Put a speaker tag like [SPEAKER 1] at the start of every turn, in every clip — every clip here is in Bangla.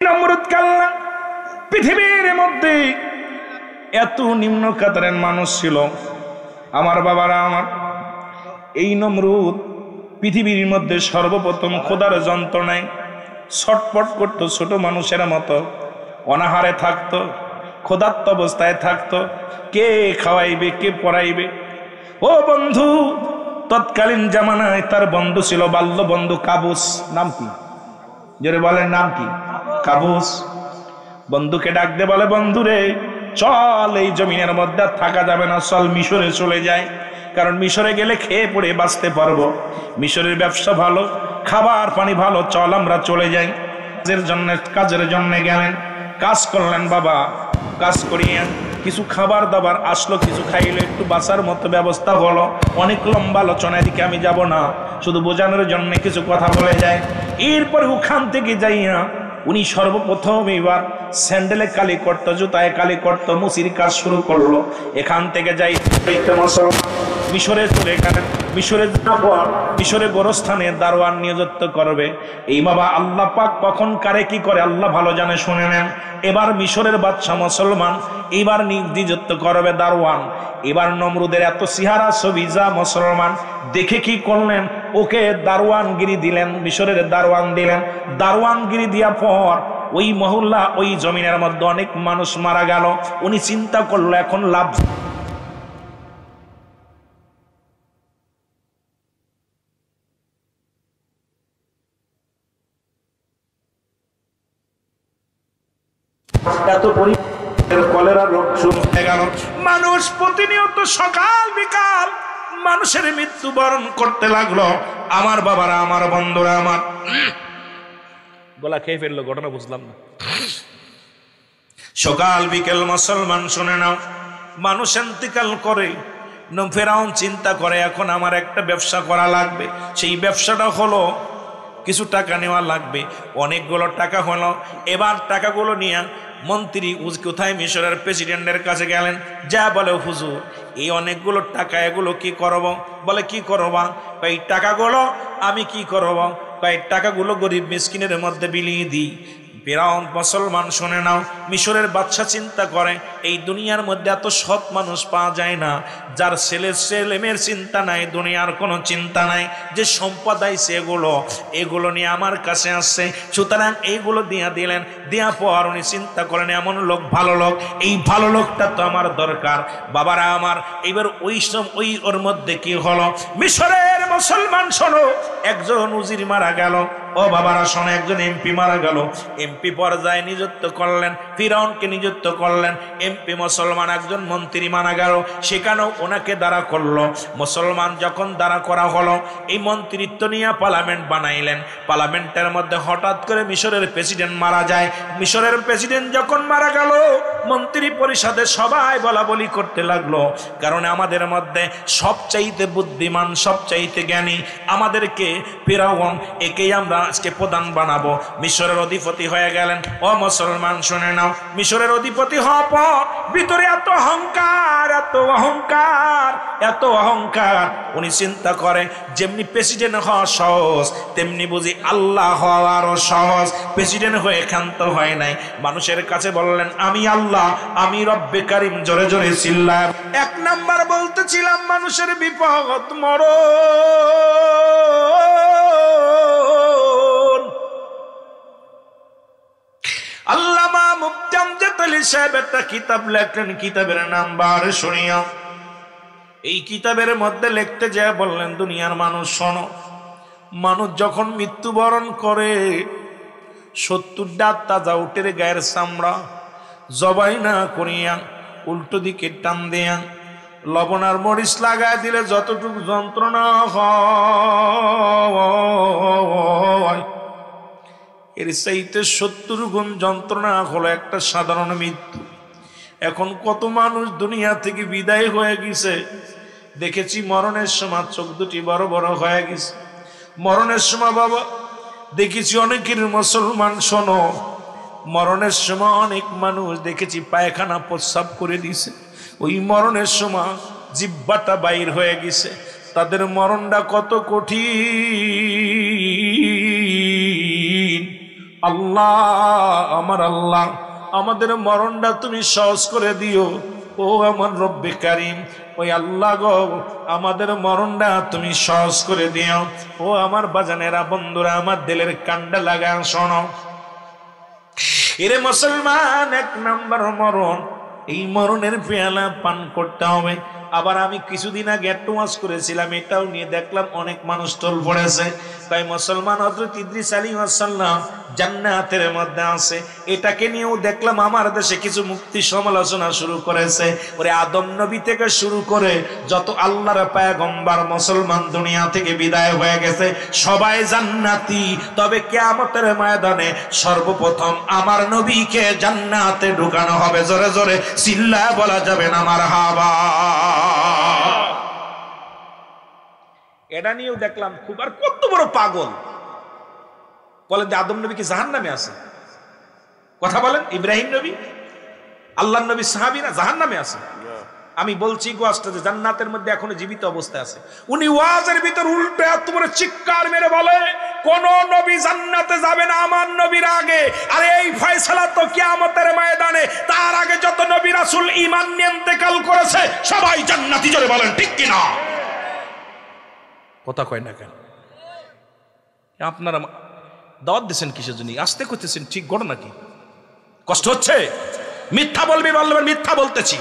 [SPEAKER 1] নমরুদ কাল্লা পৃথিবীর মধ্যে এত নিম্ন কাতারের মানুষ ছিল। আমার বাবারা আমার, এই নমরুদ পৃথিবীর মধ্যে সর্বপ্রথম খোদার যন্ত্রণায় ছটপট করতো, ছোট মানুষের মতো অনাহারে থাকতো, ক্ষুধার্ত অবস্থায় থাকতো। কে খাওয়াইবে, কে পড়াইবে? ও বন্ধু, তৎকালীন জামানায় তার বন্ধু ছিল বাল্য বন্ধু কাবুস। নাম কি? জোরে বলেন, নাম কি? কাবুস। বন্ধুকে ডাক দে, বলে বন্ধু রে চল, এই জমিনের মধ্যে থাকা যাবে না, চল মিশরে চলে যায়। কারণ মিশরে গেলে খেয়ে পড়ে বাঁচতে পারবো, মিশরের ব্যবসা ভালো, খাবার পানি ভালো, চল আমরা চলে যাই। কাজের জন্য গেলেন, কাজ করলেন বাবা, কাজ করিয়ে কিছু খাবার দাবার আসলো, কিছু খাইলে একটু বাঁচার মতো ব্যবস্থা হলো। অনেক লম্বা আলোচনার দিকে আমি যাব না, শুধু বোঝানোর জন্য কিছু কথা বলে যায়। এরপর ওখান থেকে যাইয়া উনি সর্বপ্রথম এবার স্যান্ডেলে কালি করত, জুতায় কালি করত, মুসির কাজ শুরু করলো। এখান থেকে যাই মিশরে চলে গেলেন। মিশরে মিশরে গোরস্থানে দারোয়ান নিযুক্ত করবে। এই বাবা আল্লাহ পাক কখন কারে কি করে আল্লাহ ভালো জানে, শুনে নেন। এবার মিশরের বাদশা মুসলমান, এবার নিযুক্ত করবে দারোয়ান। এবার নমরুদের এত সিহারা ছবি যা মুসলমান দেখে কি করলেন, ওকে দারোয়ানগিরি দিলেন, মিশরের দারোয়ান দিলেন। দারোয়ানগিরি দেওয়ার পর ওই মহল্লা, ওই জমিনের মধ্যে অনেক মানুষ মারা গেল। উনি চিন্তা করলো এখন লাভ এত কলেরা রোগ শুরু হয়ে গেল। মানুষ প্রতিনিয়ত সকাল বিকাল মানুষের মৃত্যুবরণ করতে লাগলো। আমার বাবারা, আমার বন্ধুরা, আমার গলা খেয়ে ফেললো, ঘটনা বুঝলাম না। সকাল বিকেল মুসলমান শুনে নাও, মানুষ ইন্তেকাল করে। ফেরাউন চিন্তা করে এখন আমার একটা ব্যবসা করা লাগবে। সেই ব্যবসাটা হলো কিছু টাকা নেওয়া লাগবে। অনেকগুলো টাকা হলো। এবার টাকাগুলো নিয়ে মন্ত্রী কোথায় মিশরের প্রেসিডেন্টের কাছে গেলেন। যা বলে হুজুর এই অনেকগুলো টাকা, এগুলো কি করব? বলে কি করবা? এই টাকাগুলো আমি কি করব? এই টাকাগুলো গরিব মিসকিনের মধ্যে বিলিয়ে দিই। ফেরাউন মুসলমান শুনে নাও, মিশরের বাদশা চিন্তা করে এই দুনিয়ার মধ্যে এত সৎ মানুষ পাওয়া যায় না, যার ছেলে মেয়ের চিন্তা নাই, দুনিয়ার কোনো চিন্তা নাই, যে সম্পদ আইছে এগুলো নিয়ে আমার কাছে আসছে, সুতরাং এইগুলো দিয়া দিলেন। দেওয়া পর উনি চিন্তা করেন এমন লোক, ভালো লোক, এই ভালো লোকটা তো আমার দরকার। বাবারা আমার, এবার ওর মধ্যে কি হলো, মিশরের মুসলমান শোনো, একজন উজির মারা গেল। ও বাবারা শোনো, একজন এমপি মারা গেল। এমপি পর্যায়ে নিযুক্ত করলেন, ফিরাউনকে নিযুক্ত করলেন। এমপি মুসলমান একজন মন্ত্রী মারা গেল, সেখানেও ওনাকে দাঁড়া করলো। মুসলমান যখন দাঁড়া করা হলো, এই মন্ত্রিত্ব নিয়ে পার্লামেন্ট বানাইলেন। পার্লামেন্টের মধ্যে হঠাৎ করে মিশরের প্রেসিডেন্ট মারা যায়। মিশরের প্রেসিডেন্ট যখন মারা গেল, মন্ত্রী পরিষদে সবাই বলা বলি করতে লাগলো, কারণ আমাদের মধ্যে সবচাইতে বুদ্ধিমান, সবচাইতে জ্ঞানী আমাদেরকে ফিরাউন, একেই আমরা আজকে প্রধান বানাবো। মিশরের অধিপতি হয়ে গেলেন। ও মুসলমান শুনে নাও, মিশরের অধিপতি হওয়ার পর ভিতরে এত অহংকার, এত অহংকার, এত অহংকার। উনি চিন্তা করে যেমনি প্রেসিডেন্ট হওয়া সহজ, তেমনি বুঝি আল্লাহ হওয়া আরো সহজ। প্রেসিডেন্ট হয়ে ক্ষান্ত হয় নাই, মানুষের কাছে বললেন আমি আল্লাহ, আমি রব্বে কারিম। জোরে জোরে চিল্লায়। এক নাম্বার বলতেছিলাম মানুষের বিপদ মরণ। আল্লামা মুফতি আমজাদ আলী সাহেব একটা কিতাব লেখলেন, কিতাবের নাম বারে শুনিয়া। এই কিতাবের মধ্যে লিখতে যায় বললেন, দুনিয়ার মানুষ শোনো, মানুষ যখন মৃত্যুবরণ করে 70টা তাজা উটের গায়ের চামড়া জবাই না করিয়া উল্টো দিকে টান দিয়া লবণ আর মরিচ লাগায় দিলে যতটুকু যন্ত্রণা হয়, এর চাইতে 70 গুণ যন্ত্রণা হলো একটা সাধারণ মৃত্যু। এখন কত মানুষ দুনিয়া থেকে বিদায় হয়ে গেছে, দেখেছি মরণের সময় চোখ দুটি বড় বড় হয়ে গেছে। মরণের সময় বাবা দেখেছি অনেকের, মুসলমান শোনো, মরণের সময় অনেক মানুষ দেখেছি পায়খানা প্রস্রাব করে দিছে। ওই মরণের সময় জিহ্বাটা বাইর হয়ে গেছে। তাদের মরণটা কত কঠিন আল্লাহ আমার আল্লাহ আমাদের মরণটা তুমি সহজ করে দিও। ও আমার রব্বে কারিম, ওই আল্লাহ গো আমাদের মরণটা তুমি সহজ করে দিও। ও আমার বাজানেরা বন্ধুরা, আমার দিলের কান্ডা লাগা শোনো। এরে মুসলমান, 1 নাম্বার মরণ, এই মরণের পেয়ালা পান করতে হবে। আবার আমি কিছুদিন আগে একটা ওয়াজ করেছিলাম, এটাও নিয়ে দেখলাম অনেক মানুষ টোল পড়েছে। তাই মুসলমান হযরত ইদ্রিস আলাইহিস সালাম জান্নাতের মধ্যে আছে, এটাকে নিয়েও দেখলাম আমার দেশে কিছু মুক্তি সমালোচনা শুরু করেছে। ওরে আদম নবী থেকে শুরু করে যত আল্লাহর পয়গম্বর মুসলমান দুনিয়া থেকে বিদায় হয়ে গেছে সবাই জান্নাতি। তবে কিয়ামতের ময়দানে সর্বপ্রথম আমার নবীকে জান্নাতে ঢুকানো হবে। জোরে জোরে চিল্লায় বলা যাবে না মারহাবা। এটা নিয়েও দেখলাম খুব, আর কত বড় পাগল বলেন যে আদম নবী কি জাহান্নামে আছে? কথা বলেন, ইব্রাহিম নবী আল্লাহর নবী সাহাবীরা জাহান্নামে আছে? আমি বলছি গোয়াজটা যে জান্নাতের মধ্যে এখনো জীবিত অবস্থায় আছে। উনি ওয়াজের ভিতর উল্টে এত বড় চিৎকার মেরে বলে কোন নবী জান্নাতে যাবে না আমার নবীর আগে। আর এই ফয়সালা তো কিয়ামতের ময়দানে, তার আগে যত নবী রাসূল ঈমান নিয়ে ইন্তেকাল করেছে সবাই জান্নাতি। জোরে বলেন ঠিক কিনা? কথা কয় না কেন? আপনারা দাওয়াত দিচ্ছেন কিসের জন্য? আসতে করতেছেন, ঠিক ঘটনা কি? কষ্ট হচ্ছে? মিথ্যা বলবি, বলবেন মিথ্যা বলতেছি।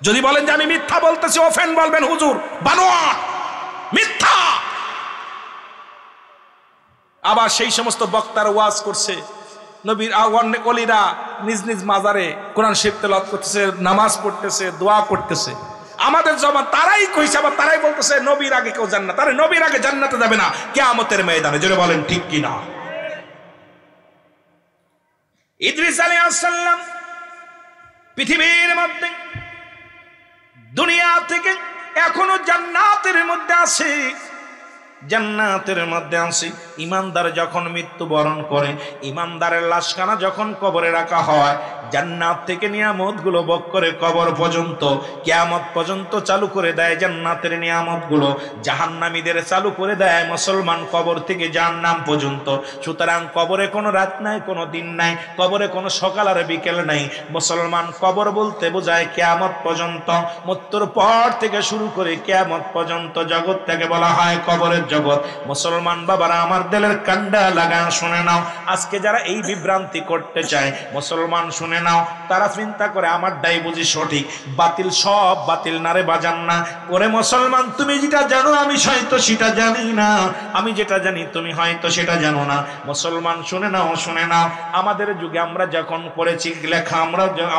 [SPEAKER 1] যদি বলেন যে আমি মিথ্যা বলতেছি, ওফেন বলবেন হুজুর বানোয়াট মিথ্যা। আবার সেই সমস্ত বক্তার ওয়াজ করছে, নবীর অনেক ওলিরা নিজ নিজ মাজারে কোরআন শরীফ তেলাওয়াত করতেছে, নামাজ পড়তেছে, দোয়া করতেছে। আমাদের জবান তারাই কইছে, আবার তারাই বলতেছে নবীর আগে কেউ জান্নাত, আরে নবীর আগে জান্নাতে যাবে না কিয়ামতের ময়দানে। জোরে বলেন ঠিক কিনা? ইদ্রিস আলাইহিস সালাম পৃথিবীর মধ্যে দুনিয়া থেকে এখনো জান্নাতের মধ্যে আছে, জান্নাতের মধ্যে আছে। ইমানদার যখন মৃত্যুবরণ করে, ইমানদারের লাশখানা যখন কবরে রাখা হয়, জান্নাত থেকে নিয়ামতগুলো ভোগ করে কবর পর্যন্ত, কিয়ামত পর্যন্ত চালু করে দেয় জান্নাতের নিয়ামতগুলো। জাহান্নামীদের চালু করে দেয় মুসলমান কবর থেকে জাহান্নাম পর্যন্ত। সুতরাং কবরে কোনো রাত নাই, কোনো দিন নাই, কবরে কোনো সকাল আর বিকেল নাই। মুসলমান কবর বলতে বোঝায় কিয়ামত পর্যন্ত। মৃত্যুর পর থেকে শুরু করে কিয়ামত পর্যন্ত জগৎটাকে বলা হয় কবরের জগৎ। মুসলমান বাবারা, আমার দিলের কান্ডা লাগা শুনে নাও। আজকে যারা এই বিভ্রান্তি করতে চায় মুসলমান শুনে নাও, তারা চিন্তা করে আমার দায় বুঝি সঠিক, বাতিল সব বাতিল না রে বাজান না। ওরে মুসলমান, তুমি যেটা জানো আমি হয়তো সেটা জানি না, আমি যেটা জানি তুমি হয়তো সেটা জানো না। মুসলমান শুনে নাও, শুনে নাও। আমাদের যুগে আমরা যখন করেছি লেখা,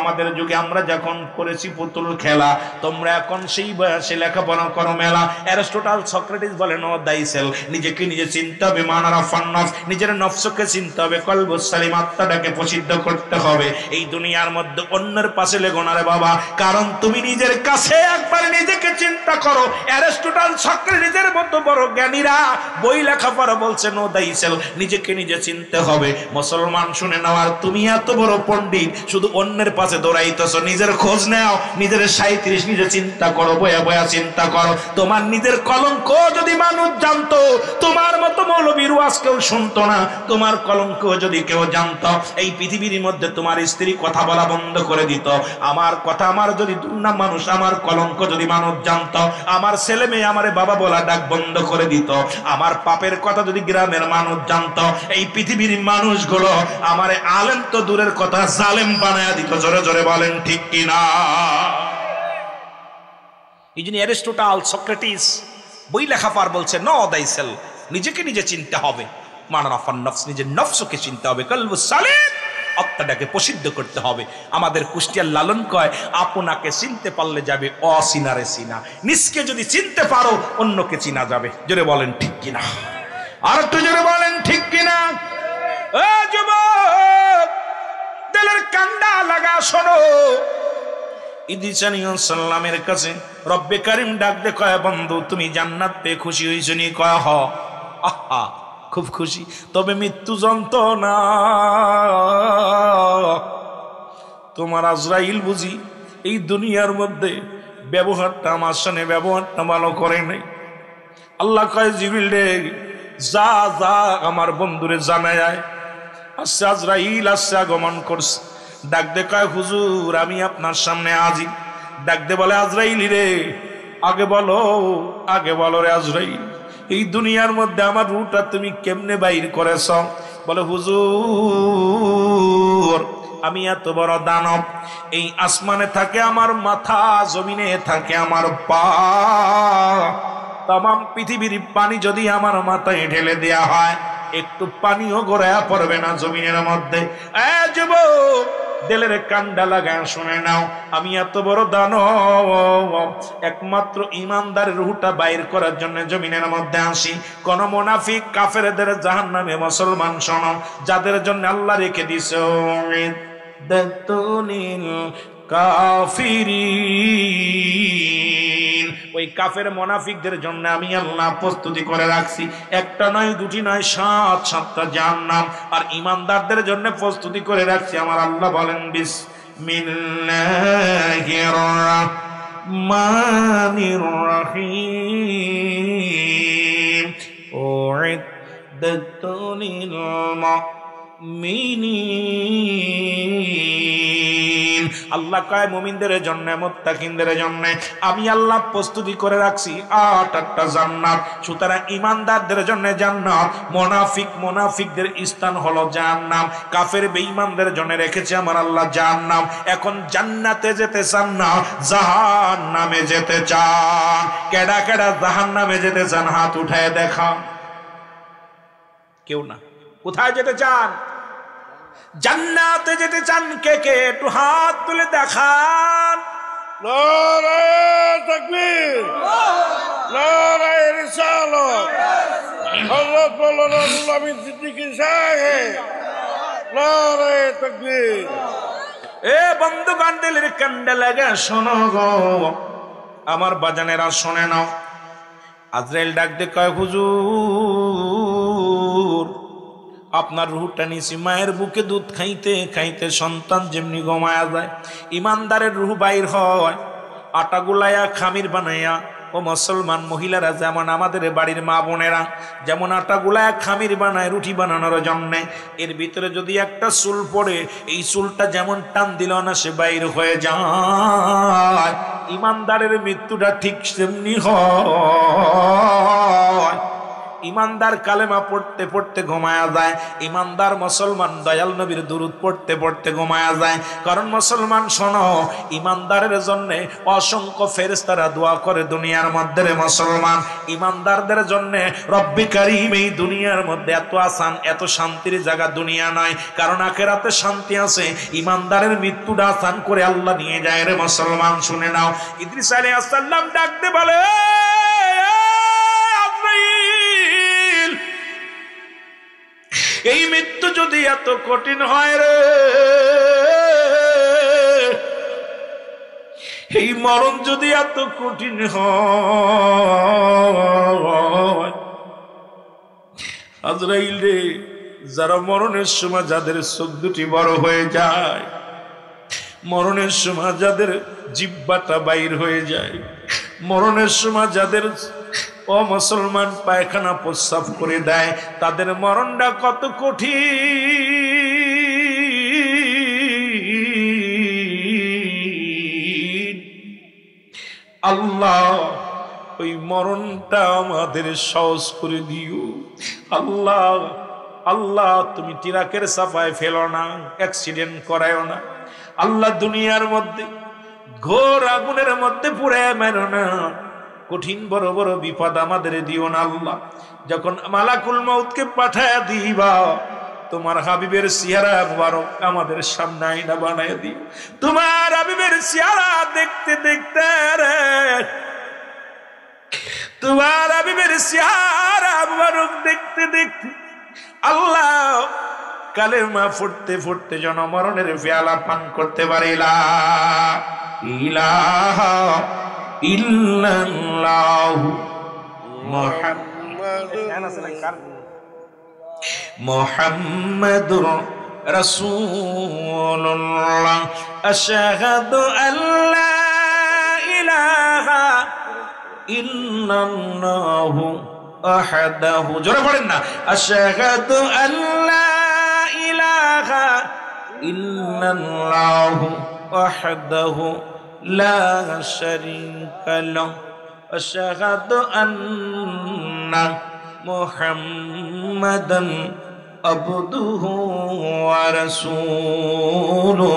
[SPEAKER 1] আমাদের যুগে আমরা যখন করেছি পুতুল খেলা, তোমরা এখন সেই বয়সে লেখাপড়া করো মেলা। অ্যারিস্টটল সক্রেটিস বলেন ও দাইসেল, নিজেকে নিজে চিনতে হবে, মানারা ফান্নফ, নিজের নফসকে চিনতে হবে, কলবুস সালিম, আত্মাটাকে প্রসিদ্ধ করতে হবে। এই দুনিয়ার মধ্যে অন্যের পাশে লেগো না রে বাবা, কারণ তুমি নিজের কাছে একবার নিজেকে চিন্তা করো। অ্যারিস্টটল সক্রেটিসের মতো বড় জ্ঞানীরা বই লেখাপড়া বলছে নো দাইসেল, নিজেকে নিজে চিনতে হবে। মুসলমান শুনে নাও, আর তুমি এত বড় পণ্ডিত শুধু অন্যের পাশে দৌড়াইতেছো, নিজের খোঁজ নাও, নিজের 37 নিজে চিন্তা করো, বয়া বয়া চিন্তা করো। তোমার নিজের কলঙ্ক যদি মানুষ জানতো, তোমার মতো মৌলবীর ওয়াজ কেউ শুনতো না। তোমার কলঙ্ক যদি কেউ জানতো, এই পৃথিবীর মধ্যে তোমার স্ত্রী কথা বলা বন্ধ করে দিত। আমার কথা, আমার যদি দুর্নাম মানুষ, আমার কলঙ্ক যদি মানুষ জানতো, আমার ছেলে মেয়ে আমারে বাবা বলা ডাক বন্ধ করে দিত। আমার পাপের কথা যদি গ্রামের মানুষ জানতো, এই পৃথিবীর মানুষগুলো আমারে আলেম তো দূরের কথা জালেম বানায়া দিত। জোরে জোরে বলেন ঠিক কিনা? এই জন্য অ্যারিস্টটল সক্রেটিস বই লেখাপার বলছে নো দাইসেল, নিজেকে নিজে চিনতে হবে, মানারাফান নফস, নিজের নফসকে চিনতে হবে, কলবুস সালিম, আত্মাটাকে প্রসিদ্ধ করতে হবে। আমাদের কুষ্টিয়ার লালন কয়, আপনাকে চিনতে পারলে যাবে অচিনারে চিনা, নিজকে যদি চিনতে পারো অন্যকে চিনা যাবে। জোরে বলেন ঠিক কিনা? আর একটু জোরে বলেন ঠিক কিনা? ও যুবক, দিলের কান্ডা লাগা শোনো। ইদ্রিস আলাইহিস সালামের কাছে রব্বে কারীম ডাক দে, কয় বন্ধু তুমি জান্নাত পেয়ে খুশি হইছ নি? কয় হ। আহা, খুব খুশি। তবে মৃত্যু যন্ত্রণা, তোমার আজরাইল বুঝি এই দুনিয়ার মধ্যে ব্যবহারটা আমার সামনে ব্যবহারটা ভালো করে নাই। আল্লাহ কয় জিবরিল রে, যা যা আমার বন্ধুরে জানায়, আসছে, আজরাইল আসছে, আগমন করছে। ডাক দে কয়, হুজুর আমি আপনার সামনে হাজির। ডাক দে বলে, আজরাইল রে, আগে বলো রে আজরাইল, এই দুনিয়ার মধ্যে আমার রূহটা তুমি কেমনে বাইর করেছ? বলে, হুজুর আমি এত বড় দানব, এই আসমানে থাকে আমার মাথা, জমিনে থাকে আমার পা, তাম পৃথিবীর পানি যদি আমার মাথায় ঢেলে দেয়া হয় একটু পানিও গড়ায়া পড়বে না জমিনের মধ্যে। যুবক দিলের কান্ডা লাগায় শুনে নাও, আমি এত বড় দানব, একমাত্র ইমানদারের রূহটা বাইর করার জন্য জমিনের মধ্যে আসি। কোন মুনাফিক কাফেরদের জাহান্নামে, মুসলমান শোনো, যাদের জন্য আল্লাহ রেখে দিছে কাফিরিন, ওই কাফের মুনাফিকদের জন্য আমি আল্লাহ প্রস্তুতি করে রাখছি। একটা নয়, দুটি নয়, 7-7টা জাহান্নাম। আর ইমানদারদের জন্য প্রস্তুতি করে রাখছি আমার আল্লাহ বলেন, বিসমিল্লাহির রাহমানির রাহিম, উইদ্দাতু লিল মুমিনিন। আল্লাহ কয় মুমিনদের জন্য, মুত্তাকিনদের জন্য আমি আল্লাহ প্রস্তুতি করে রাখছি 8-8টা জান্নাত। সুতরাং ইমানদারদের জন্য জান্নাত, মুনাফিকদের স্থান হলো জাহান্নাম, কাফের বেঈমানদের জন্য রেখেছে আমার আল্লাহ জাহান্নাম। এখন জান্নাতে যেতে চান না জাহান্নামে যেতে চান? কেডা কেডা জাহান্নামে যেতে চান হাত উঠায় দেখা। কেউ না। কোথায় যেতে চান? জান্নাতে যেতে চান কে কে? একটু হাত তুলে দেখান।
[SPEAKER 2] নারায়ে তাকবীর, নারায়ে রিসালাত, হযরত মাওলানা আব্দুল হামিদ সিদ্দিকী সাহেব, নারায়ে তাকবীর।
[SPEAKER 1] এ বন্ধুগণ, দিলের কান্ডা লাগা শোনো গো আমার বাজানেরা, শুনে নাও। আজরাইল ডাক দে কয়, হুজুর আপনার রূহটা নিছি, মায়ের বুকে দুধ খাইতে খাইতে সন্তান যেমনি ঘুমায়া যায়, ইমানদারের রূহ বাইর হয় আটা গুলাইয়া খামির বানাইয়া। ও মুসলমান মহিলারা, যেমন আমাদের বাড়ির মা বোনেরা যেমন আটা গুলাইয়া খামির বানায় রুটি বানানোর জন্যে, এর ভিতরে যদি একটা চুল পড়ে, এই চুলটা যেমন টান দিল না সে বাইর হয়ে যায়, ইমানদারের মৃত্যুটা ঠিক তেমনি হয়। ইমানদার কালেমা পড়তে পড়তে ঘুমায়া যায়, ইমানদার মুসলমান দয়াল নবীর দুরূদ পড়তে পড়তে ঘুমায়া যায়। কারণ মুসলমান শোনো, ইমানদারের জন্য অসংখ্য ফেরেশতারা দোয়া করে দুনিয়ার মধ্যে রে মুসলমান। ইমানদারদের জন্য রব্বে কারীম এই দুনিয়ার মধ্যে এত আসান, এত শান্তির জায়গা দুনিয়া নয়, কারণ আখিরাতে শান্তি আছে। ইমানদারের মৃত্যুটা আসান করে আল্লাহ নিয়ে যায় রে মুসলমান, শুনে নাও। ইদ্রিস আলাইহিস সালাম ডাকতে বলে, এই মৃত্যু যদি এত কঠিন হয় রে, এই মরণ যদি এত কঠিন হয়, আজরাইল রে, যারা মরণের সময় যাদের চোখ দুটি বড় হয়ে যায়, মরণের সময় যাদের জিহ্বাটা বাইর হয়ে যায়, মরণের সময় যাদের ও মুসলমান পায়খানা প্রস্রাব করে দেয়, তাদের মরণটা কত কঠিন। আল্লাহ ওই মরণটা আমাদের সহজ করে দিও। আল্লাহ আল্লাহ তুমি ট্রাকের চাপায় ফেলো না, অ্যাক্সিডেন্ট করায়ও না। আল্লাহ দুনিয়ার মধ্যে ঘোর আগুনের মধ্যে পুড়ে মেরো না, কঠিন বড় বড় বিপদ আমাদের দিও না আল্লাহ। যখন মালাকুল মউতকে পাঠায়া দিবা, তোমার হাবিবের চেহারা মুবারক আমাদের সামনে আয়না বানায় দিও। তোমার হাবিবের চেহারা দেখতে দেখতে রে, তোমার হাবিবের চেহারা মুবারক দেখতে দেখতে আল্লাহ কালেমা ফুটতে ফুটতে জনমরণের পেয়ালা পান করতে পারে। লা ইলাহা ইল্লাল্লাহু মুহাম্মাদুর রাসূলুল্লাহ, আশহাদু আল্লা ইলাহা ইল্লাল্লাহু আহাদাহু। জোরে পড়েন না, আশহাদু আল্লা ইলাহা ইল্লাল্লাহু ওয়াহদাহু লা শারীকা লাহু আশহাদু আন্না মুহাম্মাদান আবদুহু ওয়া রাসূলুহু।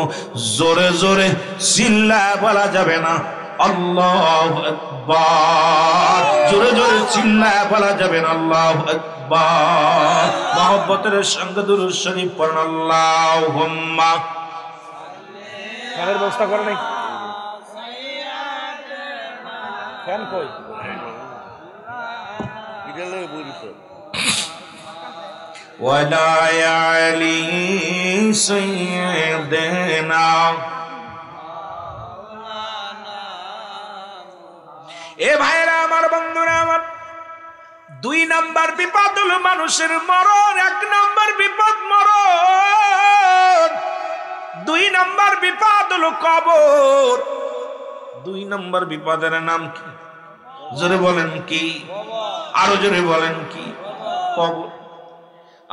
[SPEAKER 1] জোরে জোরে চিল্লায় বলা যাবে না আল্লাহু আকবার, জোরে জোরে চিল্লায় বলা যাবে না আল্লাহু আকবার। মহব্বতের সঙ্গে দুরূদ শরীফ পড়ুন আল্লাহুম্মা। ফ্যানের ব্যবস্থা করে নাই, ফ্যান কই? ولا يعلي سيدنا এ ভাইরা আমার, বন্ধুরা আমার, 2 নাম্বার বিপদ হলো মানুষের মরণ। 1 নাম্বার বিপদ মরণ, 2 নাম্বার বিপদ হলো কবর। 2 নাম্বার বিপদের নাম কি? জোরে বলেন কি? আরো জোরে বলেন কি? কবর।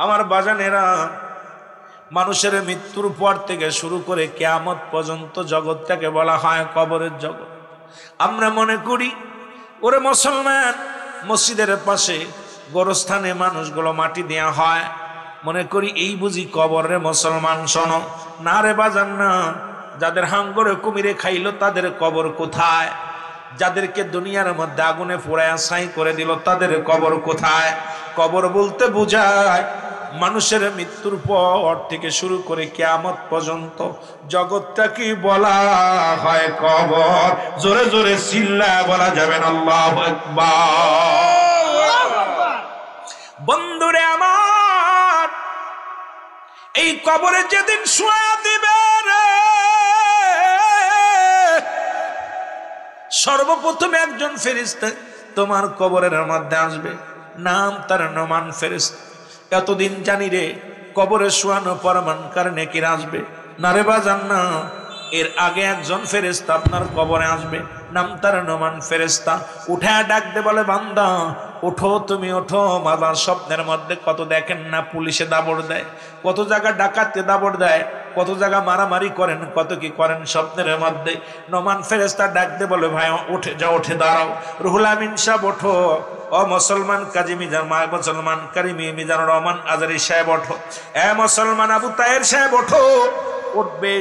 [SPEAKER 1] আমার বাজানেরা, মানুষের মৃত্যুর পর থেকে শুরু করে কিয়ামত পর্যন্ত জগৎটাকে বলা হয় কবরের জগৎ। আমরা মনে করি ওরে মুসলমান, মসজিদের পাশে গোরস্থানে মানুষগুলো মাটি দেয়া হয়, মনে করি এই বুঝি কবর। রে মুসলমান শোনো, না রে বাজান না। যাদের হাঙ্গরে কুমিরে খাইলো তাদের কবর কোথায়? যাদেরকে দুনিয়ার মধ্যে আগুনে পোড়ায় ছাই করে দিল তাদের কবর কোথায়? কবর বলতে বোঝায় মানুষের মৃত্যুর পর থেকে শুরু করে কিয়ামত পর্যন্ত জগৎটাকে বলা হয় কবর। জোরে জোরে চিল্লায় বলা যাবে না আল্লাহু আকবার। বন্ধুরে আমার, এই কবরে যেদিন শোয়া দিবে রে, সর্বপ্রথম একজন ফেরেশতা তোমার কবরের মধ্যে আসবে, নাম তার নোমান ফেরেশতা। এতদিন জানি রে কবরে শোয়ানো পরমানকার নেকির আসবে না রে বাজান না। এর আগে একজন ফেরেশতা আপনার কবরে আসবে, নাম তার নোমান ফেরেশতা। উঠায় ডাক দে, বলে বান্দা ওঠো, তুমি ওঠো। বাবা স্বপ্নের মধ্যে কত দেখেন না, পুলিশে দাবড় দেয়, কত জায়গা ডাকাতে দাবড় দেয়, কত জায়গা মারামারি করেন, কত কি করেন স্বপ্নের মধ্যে। নোমান ফেরেশতা ডাক দে, বলে ভাই উঠে যাও, উঠে দাঁড়াও। রুহুল আমিন সাহেব ওঠো। ও মুসলমান কাজী মিজান, মুসলমান কারিমি মিজানুর রহমান আজারি সাহেব ওঠো। এ মুসলমান আবু তাহের সাহেব ওঠো। উঠবে,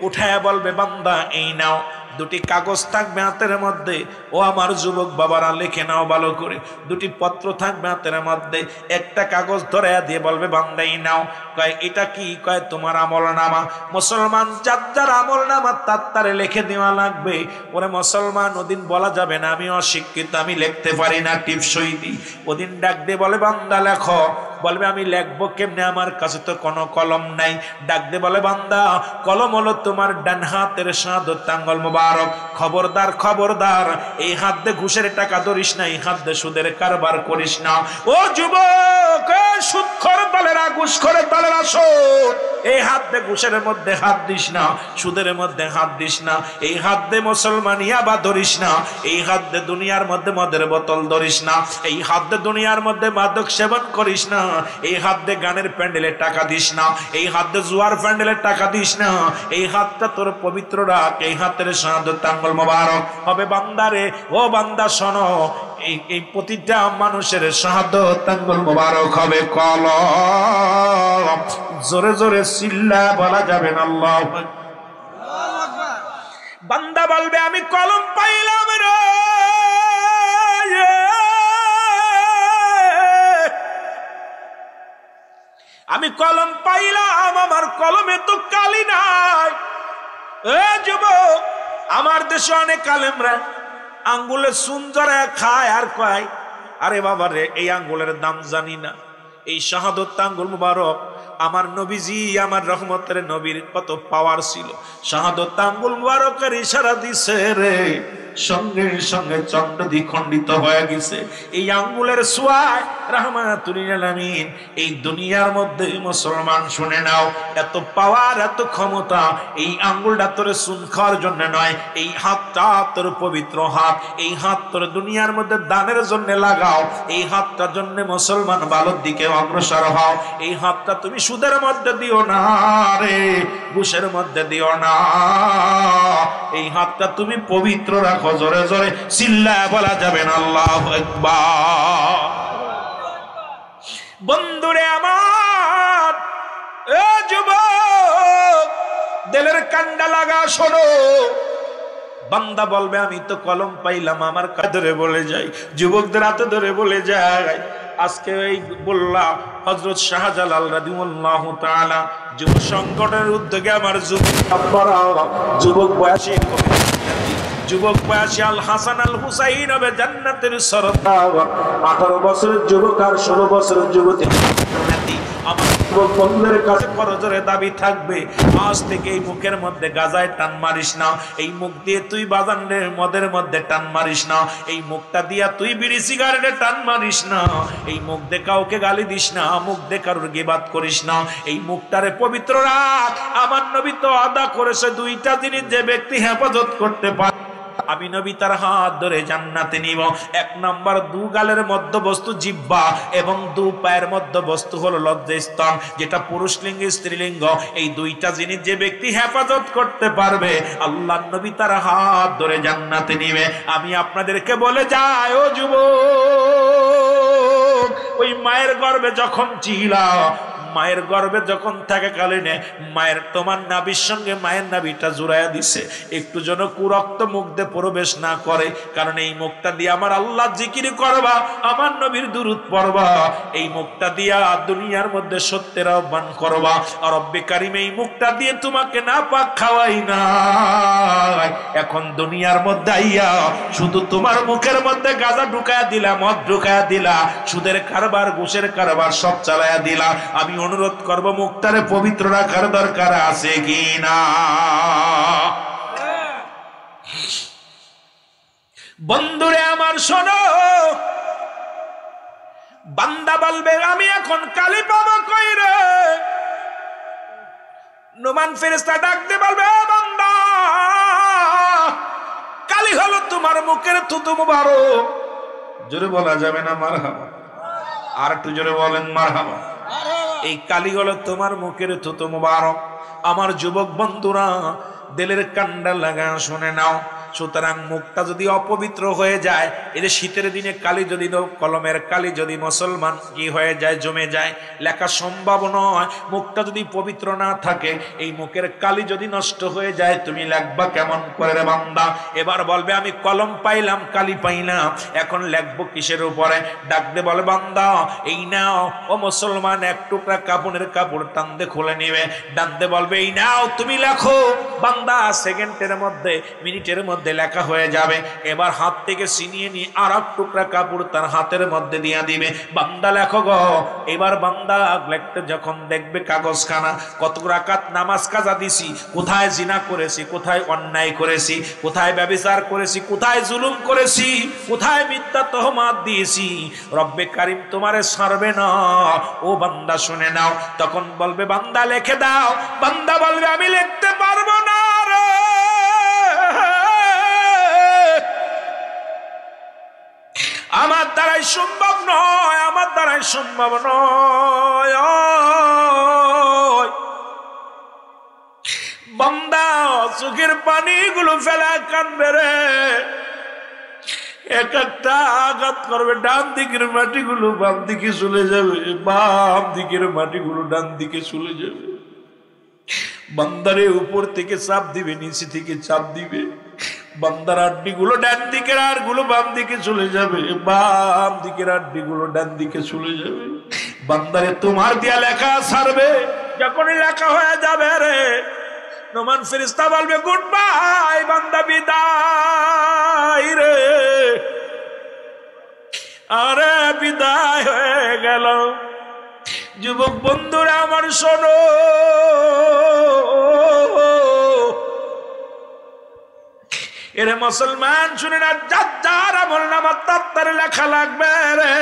[SPEAKER 1] উঠায় বলবে বান্দা এই নাও, 2টি কাগজ থাকবে হাতের মধ্যে। ও আমার যুবক বাবারা লিখে নাও ভালো করে। 2টি পত্র থাকবে হাতের মধ্যে। একটা কাগজ ধরে দিয়ে বলবে বান্দা এই নাও। কয় এটা কি? কয় তোমার আমলনামা। মুসলমান যার যার আমলনামা তারে লিখে দেওয়া লাগবে। ওরে মুসলমান, ওদিন বলা যাবে না আমি অশিক্ষিত, আমি লিখতে পারি না, টিপসই দিই। ওদিন ডাক দিয়ে বলে বান্দা লেখো। বলবে আমি লিখবো কেমনে, আমার কাছে তো কোনো কলম নাই। ডাক দে বলে বান্দা কলম হলো তোমার ডান হাতের শাহাদাত আঙ্গুল মোবারক। খবরদার খবরদার, এই হাত দিয়ে ঘুষের টাকা ধরিস না, এই হাত দিয়ে সুদের কারবার করিস না। ও যুবক, সুদখোর দলেরা, ঘুষখোর দলেরা, শোন, এই হাত দিয়ে ঘুষের মধ্যে হাত দিস না, সুদের মধ্যে হাত দিস না। এই হাত দিয়ে মুসলমান ইয়াবা ধরিস না। এই হাত দিয়ে দুনিয়ার মধ্যে মদের বোতল ধরিস না। এই হাত দিয়ে দুনিয়ার মধ্যে মাদক সেবন করিস না। এই হাত দিয়ে গানের প্যান্ডেলে টাকা দিস না। এই হাত দিয়ে জুয়ার প্যান্ডেলে টাকা দিস না। এই হাতটা তোর পবিত্র রাখ। এই হাতের শাহাদাত আঙ্গুল মোবারক হবে বান্দারে। ও বান্দা শোনো, এই প্রতিটা মানুষের শাহাদাত আঙ্গুল মোবারক হবে কলম। জোরে জোরে চিল্লা বলা যাবে না আল্লাহু আকবার। বান্দা বলবে আমি কলম পাইলাম রে, আমি কলম পাইলাম, আমার কলমে তো কালি নাই। এ যুবক, আমার দেশে অনেক আলেমরা আঙ্গুলে চুন জড়ায় খায় আর কয় আরে বাবা রে, এই আঙ্গুলের দাম জানি না। এই শাহাদাত আঙ্গুল মুবারক আমার নবীজি, আমার রহমতের নবীর কত পাওয়ার ছিল। শাহাদাত আঙ্গুল মুবারকের ইশারা দিছে রে, সঙ্গে সঙ্গে চন্ড দ্বিখণ্ডিত হয়ে গেছে। এই আঙ্গুলের ছোঁয়ায় রাহমাতুল লিল আলামিন এই দুনিয়ার মধ্যে মুসলমান শুনে নাও, এত পাওয়ার এত ক্ষমতা। এই আঙ্গুলটা তোর চুন খাওয়ার জন্য নয়, এই হাতটা তোর পবিত্র হাত, এই হাত তোর দুনিয়ার মধ্যে দানের জন্য লাগাও। এই হাতটার জন্য মুসলমান ভালোর দিকে অগ্রসর হও। এই হাতটা তুমি সুদের মধ্যে দিও না রে, ঘুষের মধ্যে দিও না। এই হাতটা তুমি পবিত্র রাখো। জোরে জোরে চিল্লায় বলা যাবে না আল্লাহু আকবার। বন্ধুরে আমার, এ যুবক, দিলের কান্ডা লাগা শোনো। বান্দা বলবে আমি তো কলম পাইলাম, আমার কাঁধে বলে যাই, যুবকদের হাতে ধরে বলে যায়। আজকে এই বললাম হযরত শাহজালাল রাদিয়াল্লাহু তাআলা যুব সংগঠনের উদ্যোগে আমার যুবক বয়সী যুবক বয়সী আল হাসান আল হুসাইন হবে জান্নাতের সরদার। 18 বছরের যুবক আর 16 বছরের যুবতী আমার যুবক বন্ধুদের কাছে করজোরে দাবি থাকবে, আজ থেকে এই মুখের মধ্যে গাজায় টান মারিস না, এই মুখ দিয়ে তুই বাজানের মদের মধ্যে টান মারিস না, এই মুখটা দিয়া তুই বিড়ি সিগারেটে টান মারিস না, এই মুখ দিয়ে কাউকে গালি দিস না, মুখ দিয়ে কারোর গিবাত করিস না, এই মুখটারে পবিত্র রাখ। আমার নবী তো আদা করেছে দুইটা জিনিস যে ব্যক্তি হেফাজত করতে পারে আমি নবী তার হাত ধরে জান্নাতে নিব। 1 নাম্বার দু গালের মধ্যবস্তু জিহ্বা এবং দু পায়ের মধ্যবস্তু হলো লজ্জাস্থান, যেটা পুরুষ লিঙ্গ স্ত্রীলিঙ্গ। এই দুইটা জিনিস যে ব্যক্তি হেফাজত করতে পারবে আল্লাহর নবী তার হাত ধরে জান্নাতে নিবে। আমি আপনাদেরকে বলে যাই, ও যুবক, ওই মায়ের গর্ভে যখন ছিলা, মায়ের গর্ভে যখন থাকে কালীনে মায়ের তোমার নাভির সঙ্গে মায়ের নাভিটা জুড়াইয়া দিছে, একটু যেন কুরক্ত মুখ দিয়ে প্রবেশ না করে। কারণ এই মুখটা দিয়ে আমার আল্লাহ জিকির করবা, আমার নবীর দুরূদ পড়বা, এই মুখটা দিয়া দুনিয়ার মধ্যে সত্যের আহ্বান করবা। আর রব্বে কারীম এই মুখটা দিয়ে তোমাকে না পাক খাওয়াই না, এখন দুনিয়ার মধ্যে আইয়া শুধু তোমার মুখের মধ্যে গাঁজা ঢুকায়া দিলা, মদ ঢুকায়া দিলা, সুদের কারবার ঘুষের কারবার সব চালায়া দিলা। আমি অনুরোধ করব মুখটারে পবিত্র রাখার দরকার আছে কি না? বন্ধুরে আমার শোনো, বান্দা বলবে আমি এখন কালি পাবো কই রে? নোমান ফেরেশতা ডাকতে বলবে বান্দা, কালি হলো তোমার মুখের থুতু মুবারক। জোরে বলা যাবে না মারহাবা? আর একটু জোরে বলেন মারহাবা। এই কালি হলো তোমার মুখের থুতু মুবারক। আমার যুবক বন্ধুরা, দিলের কান্ডা লাগা শুনে নাও। সুতরাং মুখটা যদি অপবিত্র হয়ে যায়, এই যে শীতের দিনে কালি যদি কলমের কালি যদি মুসলমান কি হয়ে যায়, জমে যায়, লেখা সম্ভব নয়। মুখটা যদি পবিত্র না থাকে, এই মুখের কালি যদি নষ্ট হয়ে যায়, তুমি লেখবা কেমন করে রে বান্দা? এবার বলবে আমি কলম পাইলাম, কালি পাইলাম, এখন লেখবো কিসের উপরে? ডাকতে বলে বান্দা এই নাও। ও মুসলমান, এক টুকরা কাপড়ের কাপড় টানতে খুলে নিবে, ডাকতে বলবে এই নাও তুমি লেখো। বান্দা সেকেন্ডের মধ্যে মিনিটের মধ্যে লেখা হয়ে যাবে। এবার হাত থেকে ছিনিয়ে নিয়ে আর এক টুকরা কাপড় তার হাতের মধ্যে দিয়ে দিবে, বান্দা লেখো গো। এবার বান্দা লিখতে যখন দেখবে কাগজখানা, কত রাকাত নামাজ কাজা দিছি, কোথায় জিনা করেছি, কোথায় অন্যায় করেছি, কোথায় ব্যভিচার করেছি, কোথায় জুলুম করেছি, কোথায় মিথ্যা তহমাত দিয়েছি, রব্বে কারীম তোমারে ছাড়বে না। ও বান্দা শুনে নাও। তখন বলবে বান্দা লিখে দাও। বান্দা বলবে আমি লিখতে পারবো না রে, আমার দ্বারাই সম্ভব নয়, আমার দ্বারাই সম্ভব নয়। বান্দা চোখের পানিগুলো ফেলা কাঁদবে রে। এক একটা আঘাত করবে, ডান দিকের মাটিগুলো বাম দিকে চলে যাবে, বাম দিকের মাটিগুলো ডান দিকে চলে যাবে। বান্দারে উপর থেকে চাপ দিবে, নিচে থেকে চাপ দিবে, বান্দার আড্ডি গুলো ডান দিকের আর গুলো বাম দিকে চলে যাবে, বাম দিকের আড্ডি গুলো ডান দিকে চলে যাবে। বান্দারে তোমার দিয়া লেখা ছাড়বে, যখনই লেখা হয়ে যাবে রে, নোমান ফেরেশতা বলবে গুড বাই, বান্দা বিদায় রে। আরে বিদায় হয়ে গেল। যুবক বন্ধুরা আমার শোনো, এরে মুসলমান শুনে না, যার আমল নামা তার লেখা লাগবে রে।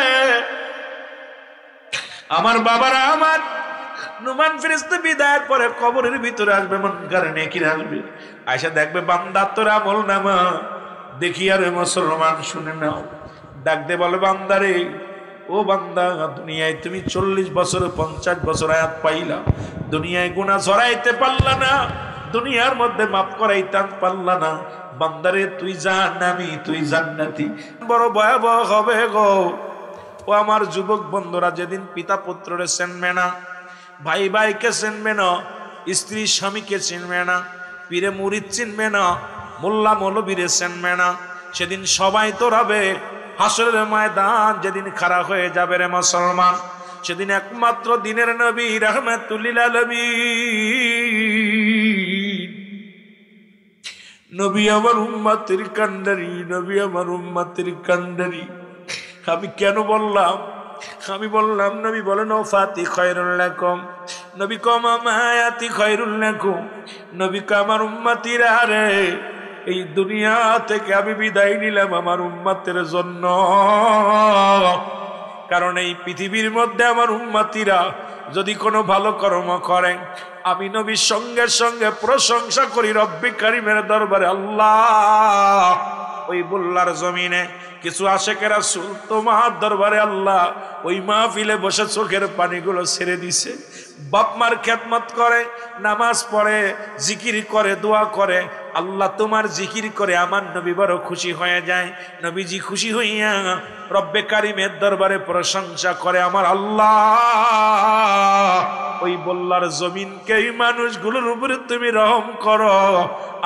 [SPEAKER 1] আমার বাবারা, আমার নুমান ফেরেশতা বিদায়ের পরে কবরের ভিতরে আসবে, মুনকার নেকির আসবে, আয়সা দেখবে বান্দা তোর আমল নামা দেখি। আরে মুসলমান শুনে নাও, ডাক দে বলে বান্দারে, ও বান্দা, দুনিয়ায় তুমি 40 বছর 50 বছর আয়াত পাইলা, দুনিয়ায় গুনাহ ছড়াইতে পারলা না, দুনিয়ার মধ্যে মাফ করাইতে পারলা না, বান্দারে তুই জাহান্নামী, তুই জান্নাতি। বড় ভয়াবহ হবে গো। ও আমার যুবক বন্ধুরা, যেদিন পিতা পুত্ররে চিনবে না, ভাই ভাইকে চিনবে না, স্ত্রী স্বামীকে চিনবে না, পীরে মুরিদ চিনবে না, মোল্লা মৌলবীরে চিনবে না, সেদিন সবাই তো রবে হাসরের ময়দান যেদিন খাড়া হয়ে যাবে রে মুসলমান, সেদিন একমাত্র দিনের নবী রাহমাতুল লিল আলামিন, নবী আমার উম্মতের কান্ডারি, নবী আমার উম্মতের কান্ডারি। আমি কেন বললাম? আমি বললাম, নবী বলেন ওফাতি খায়রুল লাকুম, নবী কমা মায়াতি খায়রুল লাকুম, নবী আমার উম্মতিরা রে, এই দুনিয়া থেকে আমি বিদায় নিলাম আমার উম্মতের জন্য। কারণ এই পৃথিবীর মধ্যে আমার উম্মতিরা যদি কোনো ভালো কর্ম করে, আমি নবীর সঙ্গে সঙ্গে প্রশংসা করি রব্বি কারীমের দরবারে, আল্লাহ ওই বুল্লার জমিনে কিছু আশেকের রাসূল তোমার দরবারে আল্লাহ ওই মাহফিলে বসে চোখের পানিগুলো ছেড়ে দিছে, বাপ মার খেদমত করে, নামাজ পড়ে, জিকির করে, দোয়া করে, আল্লাহ তোমার জিকির করে আমার নবী বড় খুশি হয়ে যায়। নবীজি খুশি হইয়া রব্বে কারীমের দরবারে প্রশংসা করে আমার আল্লাহ, ওই বল্লার জমিনকে এই মানুষগুলোর উপরে তুমি রহম করো,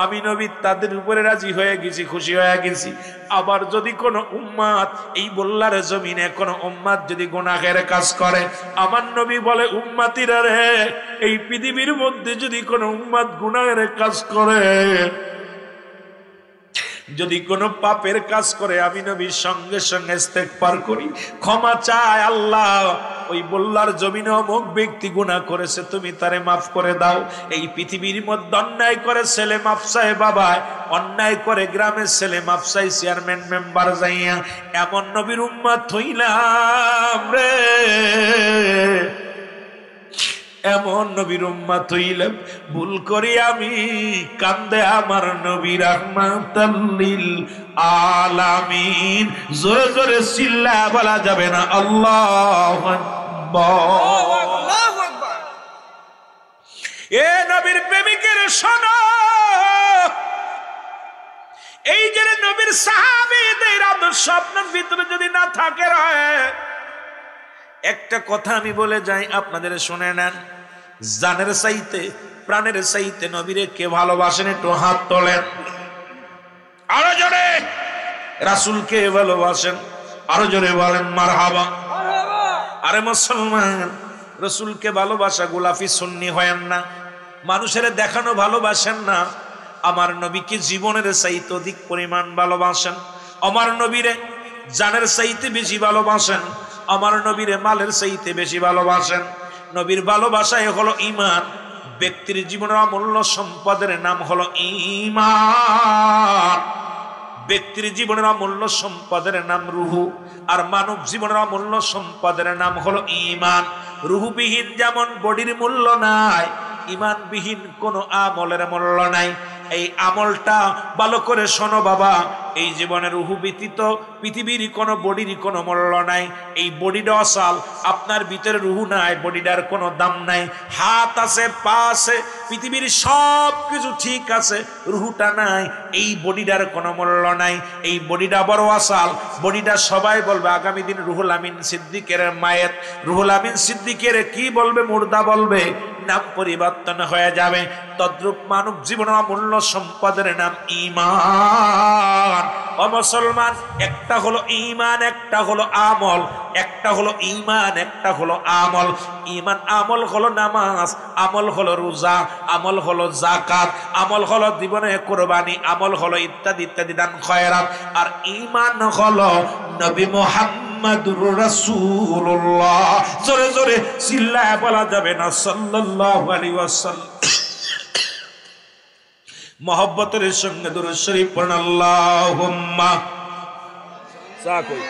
[SPEAKER 1] আমি নবী তাদের উপরে রাজি হয়ে গেছি, খুশি হয়ে গেছি। আবার যদি কোনো উম্মাত এই বল্লার জমিনে কোনো উম্মাত যদি গুনাহের কাজ করে, আমার নবী বলে উম্মাতিরা রে, এই পৃথিবীর মধ্যে যদি কোনো উম্মাত গুনাহের কাজ করে, যদি কোনো পাপের কাজ করে, আমি নবীর সঙ্গে সঙ্গে ইস্তেগফার করি, ক্ষমা চাই, আল্লাহ ওই বল্লার জমিনে অমুক ব্যক্তি গুনাহ করেছে, তুমি তারে মাফ করে দাও। এই পৃথিবীর মধ্যে অন্যায় করে ছেলে মাফ চায় বাবায়, অন্যায় করে গ্রামের ছেলে মাফ চাই চেয়ারম্যান মেম্বার যাইয়া, এমন নবীর উম্মত হইলাম রে, এমন নবীর উম্মত হইলাম, ভুল করি আমি কান্দে আমার নবী রাহমাতাল লিল আলামিন। জোরে জোরে চিল্লা বলা যাবে না আল্লাহু আকবার। এ নবীর প্রেমিকের শোনো, এই যে নবীর সাহাবীদের আদর্শ আপনার ভিতরে যদি না থাকে রয়ে, একটা কথা আমি বলে যাই, আপনাদের শুনে নেন, জানের চাইতে প্রাণের চাইতে নবীরে কে ভালোবাসেন? একটু হাত তোলেন, আরো জোরে। রাসূলকে ভালোবাসেন? আরো জোরে বলেন মারহাবা। আরে মুসলমান, রাসূলকে ভালোবাসা গোলাপি সুন্নি হয়েন না, মানুষের দেখানো ভালোবাসেন না, আমার নবীকে জীবনের চাইতে অধিক পরিমাণ ভালোবাসেন, আমার নবীরে জানের চাইতে বেশি ভালোবাসেন, আমার নবীরে মালের চাইতে বেশি ভালোবাসেন। নবীর ভালোবাসায় হলো ঈমান। ব্যক্তির জীবনের অমূল্য সম্পদের নাম হলো ঈমান। ব্যক্তির জীবনের অমূল্য সম্পদের নাম রুহু, আর মানব জীবনের অমূল্য সম্পদের নাম হলো ঈমান। রুহুবিহীন যেমন বডির মূল্য নাই, ঈমানবিহীন কোনো আমলের মূল্য নাই। এই আমলটা ভালো করে শোনো বাবা, এই জীবনের রুহু ব্যতীত পৃথিবীর কোনো বডির কোনো মূল্য নাই। এই বডিটা অসাল, আপনার ভিতরে রুহু নাই, বডিটার কোনো দাম নাই। হাত আছে, পা আছে, পৃথিবীর সব কিছু ঠিক আছে, রুহুটা নাই, এই বডিটার কোনো মূল্য নাই। এই বডিটা বড় অসাল, বডিটা সবাই বলবে আগামী দিন রুহুল আমিন সিদ্দিকের মায়ের, রুহুল আমিন সিদ্দিকের কি বলবে? মুর্দা বলবে, নাম পরিবর্তন হয়ে যাবে। তদ্রূপ মানব জীবনের অমূল্য সম্পদের নাম ঈমান। ও মুসলমান, একটা হলো ঈমান, একটা হলো আমল, একটা হলো ঈমান, একটা হলো আমল। ঈমান আমল হলো নামাজ, আমল হলো রোজা, আমল হলো যাকাত, আমল হলো জীবনে কুরবানি, আমল হলো ইত্যাদি ইত্যাদি দান খয়রাত। আর ঈমান হলো নবী মুহাম্মদুর রাসূলুল্লাহ। জোরে জোরে চিল্লায় বলা যাবে না সাল্লাল্লাহু আলাইহি ওয়াসাল্লাম। মহব্বতের সঙ্গে দুরূদ শরীফ পড়ুন আল্লাহুম্মা সা কই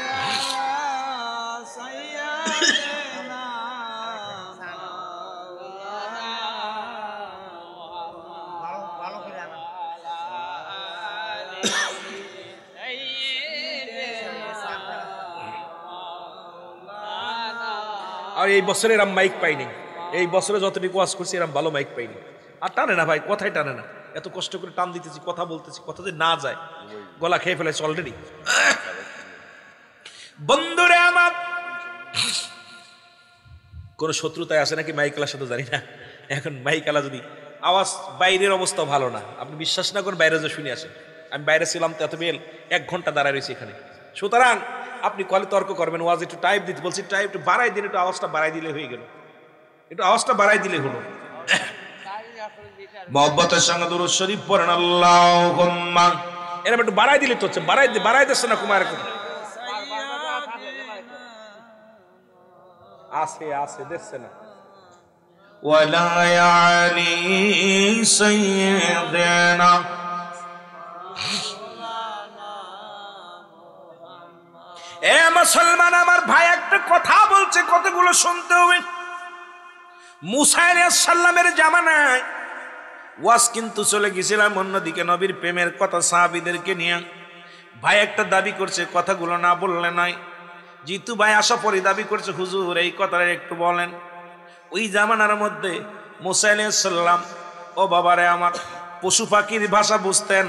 [SPEAKER 1] আর এই বছরে এরম মাইক পাইনি, এই বছরে যতটুকু ওয়াজ করছি এরম ভালো মাইক পাইনি। আর টানে না ভাই, কথাই টানে না, এত কষ্ট করে টান দিতেছি, কথা বলতেছি, কথা যে না যায়, গলা খেয়ে ফেলেছে অলরেডি। বন্ধুরে আমার, কোন শত্রুতায় আসে নাকি মাইকেলার সাথে জানি না। এখন মাইকেলা যদি আওয়াজ, বাইরের অবস্থা ভালো না, আপনি বিশ্বাস না করেন, বাইরে যে শুনে আসেন। আমি বাইরে ছিলাম তো এত বেল 1 ঘন্টা দাঁড়ায় রয়েছি এখানে। সুতরাং আপনি কলে তর্ক করবেন, ওয়াজ একটু টাইপ দিতে বলছি, টাইপ একটু বাড়াই দিন, একটু আওয়াজটা বাড়াই দিলে হয়ে গেল, একটু আওয়াজটা বাড়াই দিলে হলো। মহব্বতের সঙ্গে দুরূদ শরীফ পড়েন আল্লাহুম্মা। এরকম একটু বাড়াই দিলে তো হচ্ছে, বাড়াই দিচ্ছে না কুমার, আছে দেখছে না। ওয়ালা আলী সাইয়্যিদানা, এ মুসলমান আমার ভাই, একটা কথা বলছে, কতগুলো শুনতে হবে। মুসা আলাইহিস সালামের জামানায় ওয়াজ কিন্তু চলে গেছিলাম অন্যদিকে, নবীর প্রেমের কথা সাহাবীদেরকে নিয়ে। ভাই একটা দাবি করছে, কথাগুলো না বললে নয়। জিতু ভাই আসা পরে দাবি করছে, হুজুর এই কথাটা একটু বলেন। ওই জামানার মধ্যে মুসা আলাইহিস সালাম, ও বাবারে আমার, পশু পাখির ভাষা বুঝতেন,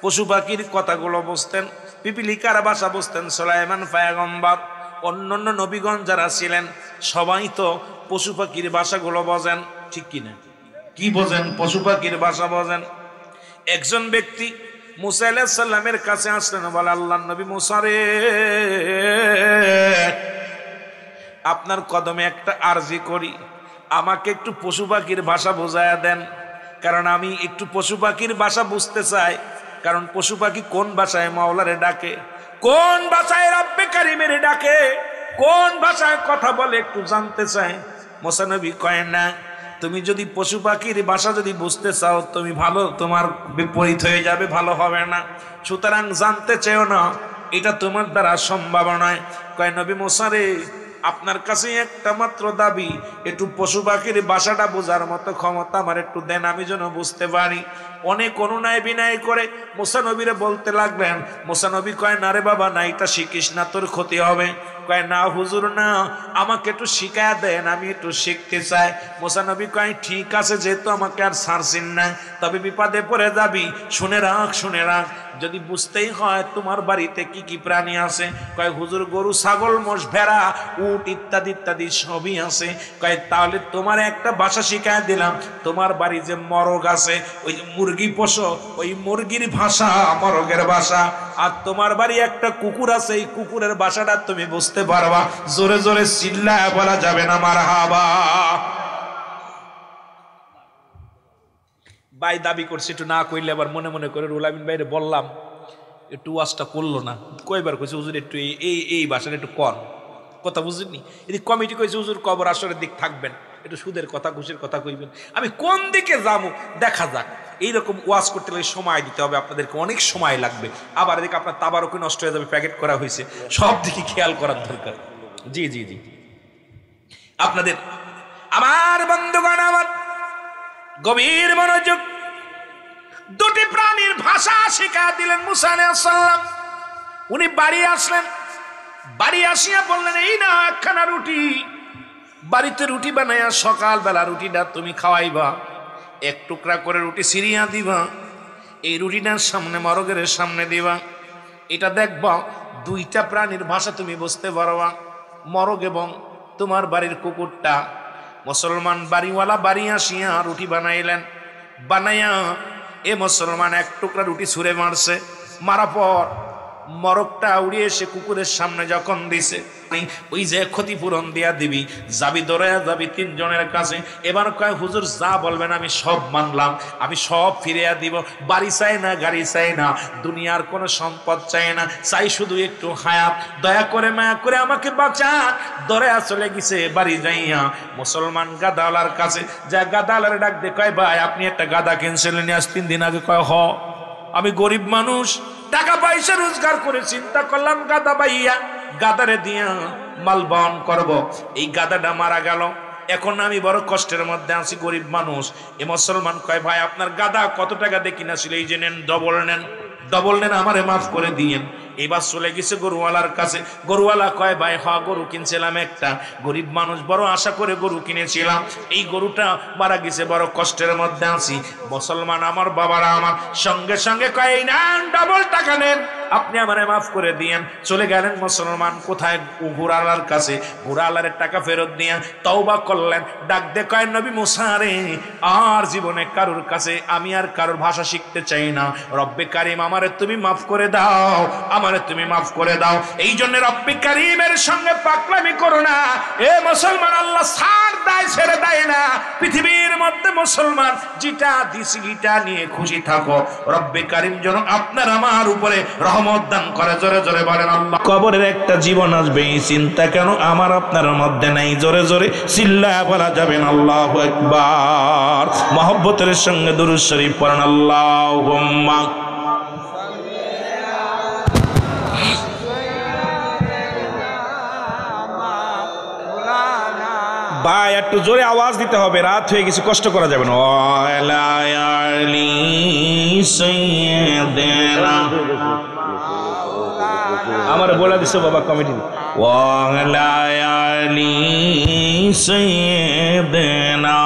[SPEAKER 1] পশু পাখির কথাগুলো বুঝতেন, পিপিলিকার ভাষা বুঝতেন। সুলাইমান পয়গম্বর, অন্যান্য নবীগণ যারা ছিলেন সবাই তো পশু পাখির ভাষাগুলো বোঝেন, ঠিক কিনা? কি বোঝেন? পশু পাখির ভাষা বোঝেন। একজন ব্যক্তি মুসা আলাইহিস সালামের কাছে আসলেন, বলে, আল্লাহর নবী মুসা রে, আপনার কদমে একটা আরজি করি, আমাকে একটু পশু পাখির ভাষা বোঝায়া দেন, কারণ আমি একটু পশু পাখির ভাষা বুঝতে চাই। কারণ পশু পাখি কোন ভাষায় মাওলারে ডাকে, কোন ভাষায় রব্বে কারিমের ডাকে, কোন ভাষায় কথা বলে একটু জানতে চাই। মুসা নবী কয় না, তুমি যদি পশু পাখির ভাষা যদি বুঝতে চাও, তুমি ভালো, তোমার বিপরীত হয়ে যাবে, ভালো হবে না। সুতরাং জানতে চেও না, এটা তোমার দ্বারা সম্ভব নয়। কয় নবী মুসা রে, আপনার কাছে একটা মাত্র দাবি, একটু পশু পাখির ভাষাটা বোঝার মতো ক্ষমতা আমার একটু দেন, আমি যেন বুঝতে পারি। অনেক অনুনয় বিনয় করে মুসা নবীরে বলতে লাগলেন। মুসা নবী কয়, না রে বাবা না, এটা শিখিস না, তোর ক্ষতি হবে। কয়, না হুজুর না, আমাকে একটু শিখায়া দেন, আমি একটু শিখতে চাই। মুসা নবী কয়, ঠিক আছে, যেহেতু আমাকে আর ছাড়ছেন না, তবে বিপদে পড়ে যাবি, শুনে রাখ, শুনে রাখ। যদি বুঝতেই হয় তোমার বাড়িতে কি কি প্রাণী আছে? কয়, হুজুর গরু, ছাগল, মোষ, ভেড়া, উট ইত্যাদি ইত্যাদি সবই আছে। কয়, তাহলে তোমার একটা ভাষা শিখায় দিলাম, তোমার বাড়ি যে মরগ আছে, ওই যে মুরগি পোষো, ওই মুরগির ভাষা মরগের ভাষা। আর তোমার বাড়ি একটা কুকুর আছে, এই কুকুরের ভাষাটা তুমি বুঝতে পারবা। জোরে জোরে চিল্লায় বলা যাবে না মারহাবা। ভাই দাবি করছে, একটু না কইলে আবার মনে মনে করে রুহুল আমিন ভাইরে বললাম, একটু ওয়াজটা করলো না। কয়বার কইছে, হুজুর একটু এই ভাষাটা একটু কর, কথা বুঝিনি। এদিক কমিটি কইছে, হুজুর কবর আসরের দিক থাকবেন, একটু সুদের কথা ঘুষের কথা কইবেন। আমি কোন দিকে যাবো দেখা যাক। এইরকম ওয়াজ করতে গেলে সময় দিতে হবে আপনাদেরকে, অনেক সময় লাগবে। আবার এদিকে আপনার তাবারকে নষ্ট হয়ে যাবে, প্যাকেট করা হয়েছে, সব দিকে খেয়াল করার দরকার। জি জি জি, আপনাদের আমার বন্ধুগণ, আমার গভীর মনোযোগ। দুটি প্রাণীর ভাষা শিখা দিলেন মুসা আলাইহিস সালাম। উনি বাড়ি আসলেন, বাড়ি আসিয়া বললেন, এই না একখানা রুটি, বাড়িতে রুটি বানাইয়া সকালবেলা রুটিটা তুমি খাওয়াইবা, 1 টুকরা করে রুটি ছিঁড়িয়া দিবা, এই রুটিটার সামনে মরগের সামনে দিবা। এটা দেখবা 2টা প্রাণীর ভাষা তুমি বুঝতে পারবা, মরগ এবং তোমার বাড়ির কুকুরটা। মুসলমান বাড়িওয়ালা বাড়ি আসিয়া রুটি বানাইলেন, বানাইয়া এ মুসলমান 1 টুকরা রুটি ছুঁড়ে মারছে। মারা পর মরগটা উড়িয়ে এসে কুকুরের সামনে যখন দিছে, ওই যে ক্ষতিপূরণ দিয়া দিবি, যাবি দৌড়াইয়া যাবি তিনজনের কাছে। এবার কয় হুজুর যা বলবেন আমি সব মানলাম, আমি সব ফিরিয়া দিব, বাড়ি চাই না, গাড়ি চাই না, দুনিয়ার কোনো সম্পদ চাই না, চাই শুধু একটু হায়াত, দয়া করে মায়া করে আমাকে বাঁচা। দৌড়াইয়া চলে গেছে বাড়ি যাইয়া মুসলমান গাদাওয়ালার কাছে, যা গাদাওয়ালার ডাক দে, কয় ভাই আপনি একটা গাদা কিনছিলেন আজ 3 দিন আগে? কয় হ, আমি গরিব মানুষ, টাকা পয়সা রোজগার করে চিন্তা করলাম গাদা পাইয়া গাদারে দিয়া মাল বহন করব। এই গাদাটা মারা গেল, এখন আমি বড় কষ্টের মধ্যে আছি, গরিব মানুষ। এ মুসলমান কয় ভাই আপনার গাদা কত টাকা দিয়ে কিনেছিল? এই যে নেন, ডবল নেন, ডবল নেন, আমারে মাফ করে দিয়েন। এবার চলে গেছে গরুওয়ালার কাছে। গরুওয়ালা কয় ভাই হ, গরু কিনছিলাম একটা, গরিব মানুষ বড় আশা করে গরু কিনেছিলাম, এই গরুটা মারা গেছে, বড় কষ্টের মধ্যে আছি। মুসলমান আমার বাবারা আমার সঙ্গে সঙ্গে কয় নেন, ডবল টাকা নেন, আপনি আমারে মাফ করে দিয়েন। চলে গেলেন মুসলমান কোথায়? ঘোড়াওয়ালার কাছে। ঘোড়াওয়ালার টাকা ফেরত দিয়ে তওবা করলেন, ডাক দে কয় নবী মুসা রে, আর জীবনে কারোর কাছে আমি আর কারোর ভাষা শিখতে চাই না, রব্বে কারিম আমারে তুমি মাফ করে দাও, আমারে তুমি মাফ করে দাও। এই জন্য রব্বে কারিমের সঙ্গে পাকলামি করো না। এ মুসলমান, আল্লাহ ছাড় দেয়, ছেড়ে দেয় না। পৃথিবীর মধ্যে মুসলমান যেটা দিছি গিটা নিয়ে খুশি থাকো। রব্বে কারিম যেন আপনার আমার উপরে রহমত দান করে। জোরে জোরে বলেন আল্লাহ। কবরের একটা জীবন আসবে, এই চিন্তা কেন আমার আপনার মধ্যে নাই? জোরে জোরে চিল্লায়া বলা যাবেন আল্লাহু আকবার। মহব্বতের সঙ্গে দুরূদ শরীফ পড়েন আল্লাহুম্মা। ভাই একটু জোরে আওয়াজ দিতে হবে, রাত হয়ে গেছে, কষ্ট করা যাবে না। আমার বলে দিছে বাবা কমিটি, ওয়ালায়ালি সাইয়্যিদিনা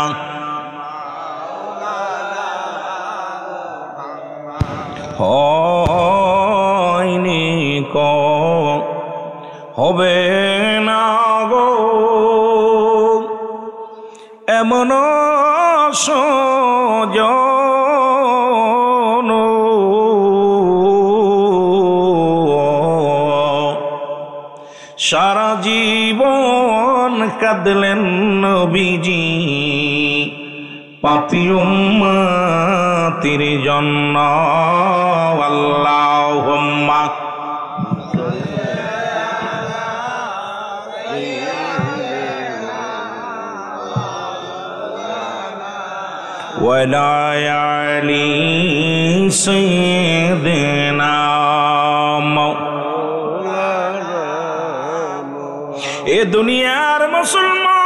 [SPEAKER 1] হয়নি ক হবে না গো এমন সজন, সারা জীবন কাঁদলেন নবীজি পাপী উম্মতির জন্য। আল্লাহুম্মা ওয়ালা আলি সাইয়্যিদিনা। এ দুনিয়ার মুসলমান,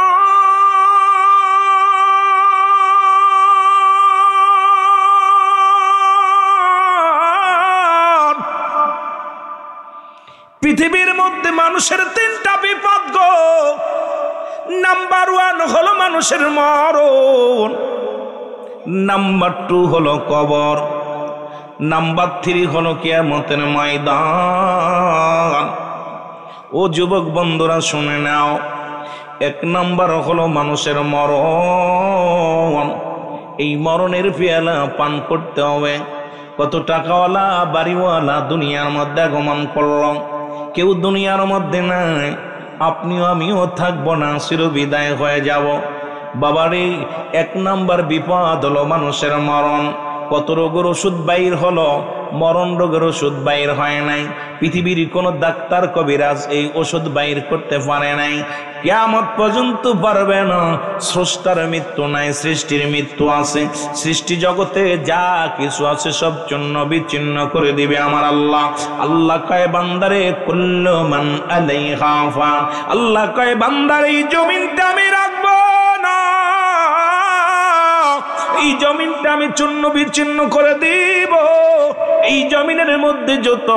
[SPEAKER 1] পৃথিবীর মধ্যে মানুষের 3টা বিপদ গো। নাম্বার 1 হলো মানুষের মরণ, নাম্বার 2 হলো কবর, নাম্বার 3 হলো কিয়ামতের ময়দান। ও যুবক বন্ধুরা শুনে নাও, 1 নাম্বার হলো মানুষের মরণ। এই মরণের পেয়ালা পান করতে হবে। কত টাকাওয়ালা বাড়িওয়ালা দুনিয়ার মধ্যে আগমন করল, কেউ দুনিয়ার মধ্যে নাই, আপনিও আমিও থাকবো না, চিরবিদায় হয়ে যাব। বাবারে 1 নাম্বার বিপদ হলো মানুষের মরণ। কত রোগের ওষুধ বাইর হলো, মরণ রোগের ওষুধ বাইর হয় নাই। পৃথিবীর কোন ডাক্তার কবিরাজ এই ওষুধ বাইর করতে পারে নাই, কিয়ামত পর্যন্ত পারবে না। স্রষ্টার মৃত্যু নাই, সৃষ্টির মৃত্যু আছে। সৃষ্টি জগতে যা কিছু আছে সব চূর্ণ বিচ্ছিন্ন করে দিবে আমার আল্লাহ। আল্লাহ কয় বান্দারে কুল্লু মান আলাইহা ফান, আল্লাহ কয় বান্দারে এই জমিনটা আমি রাখবো না, এই জমিনটা আমি চূর্ণ বিচ্ছিন্ন করে দিব। এই জমিনের মধ্যে যত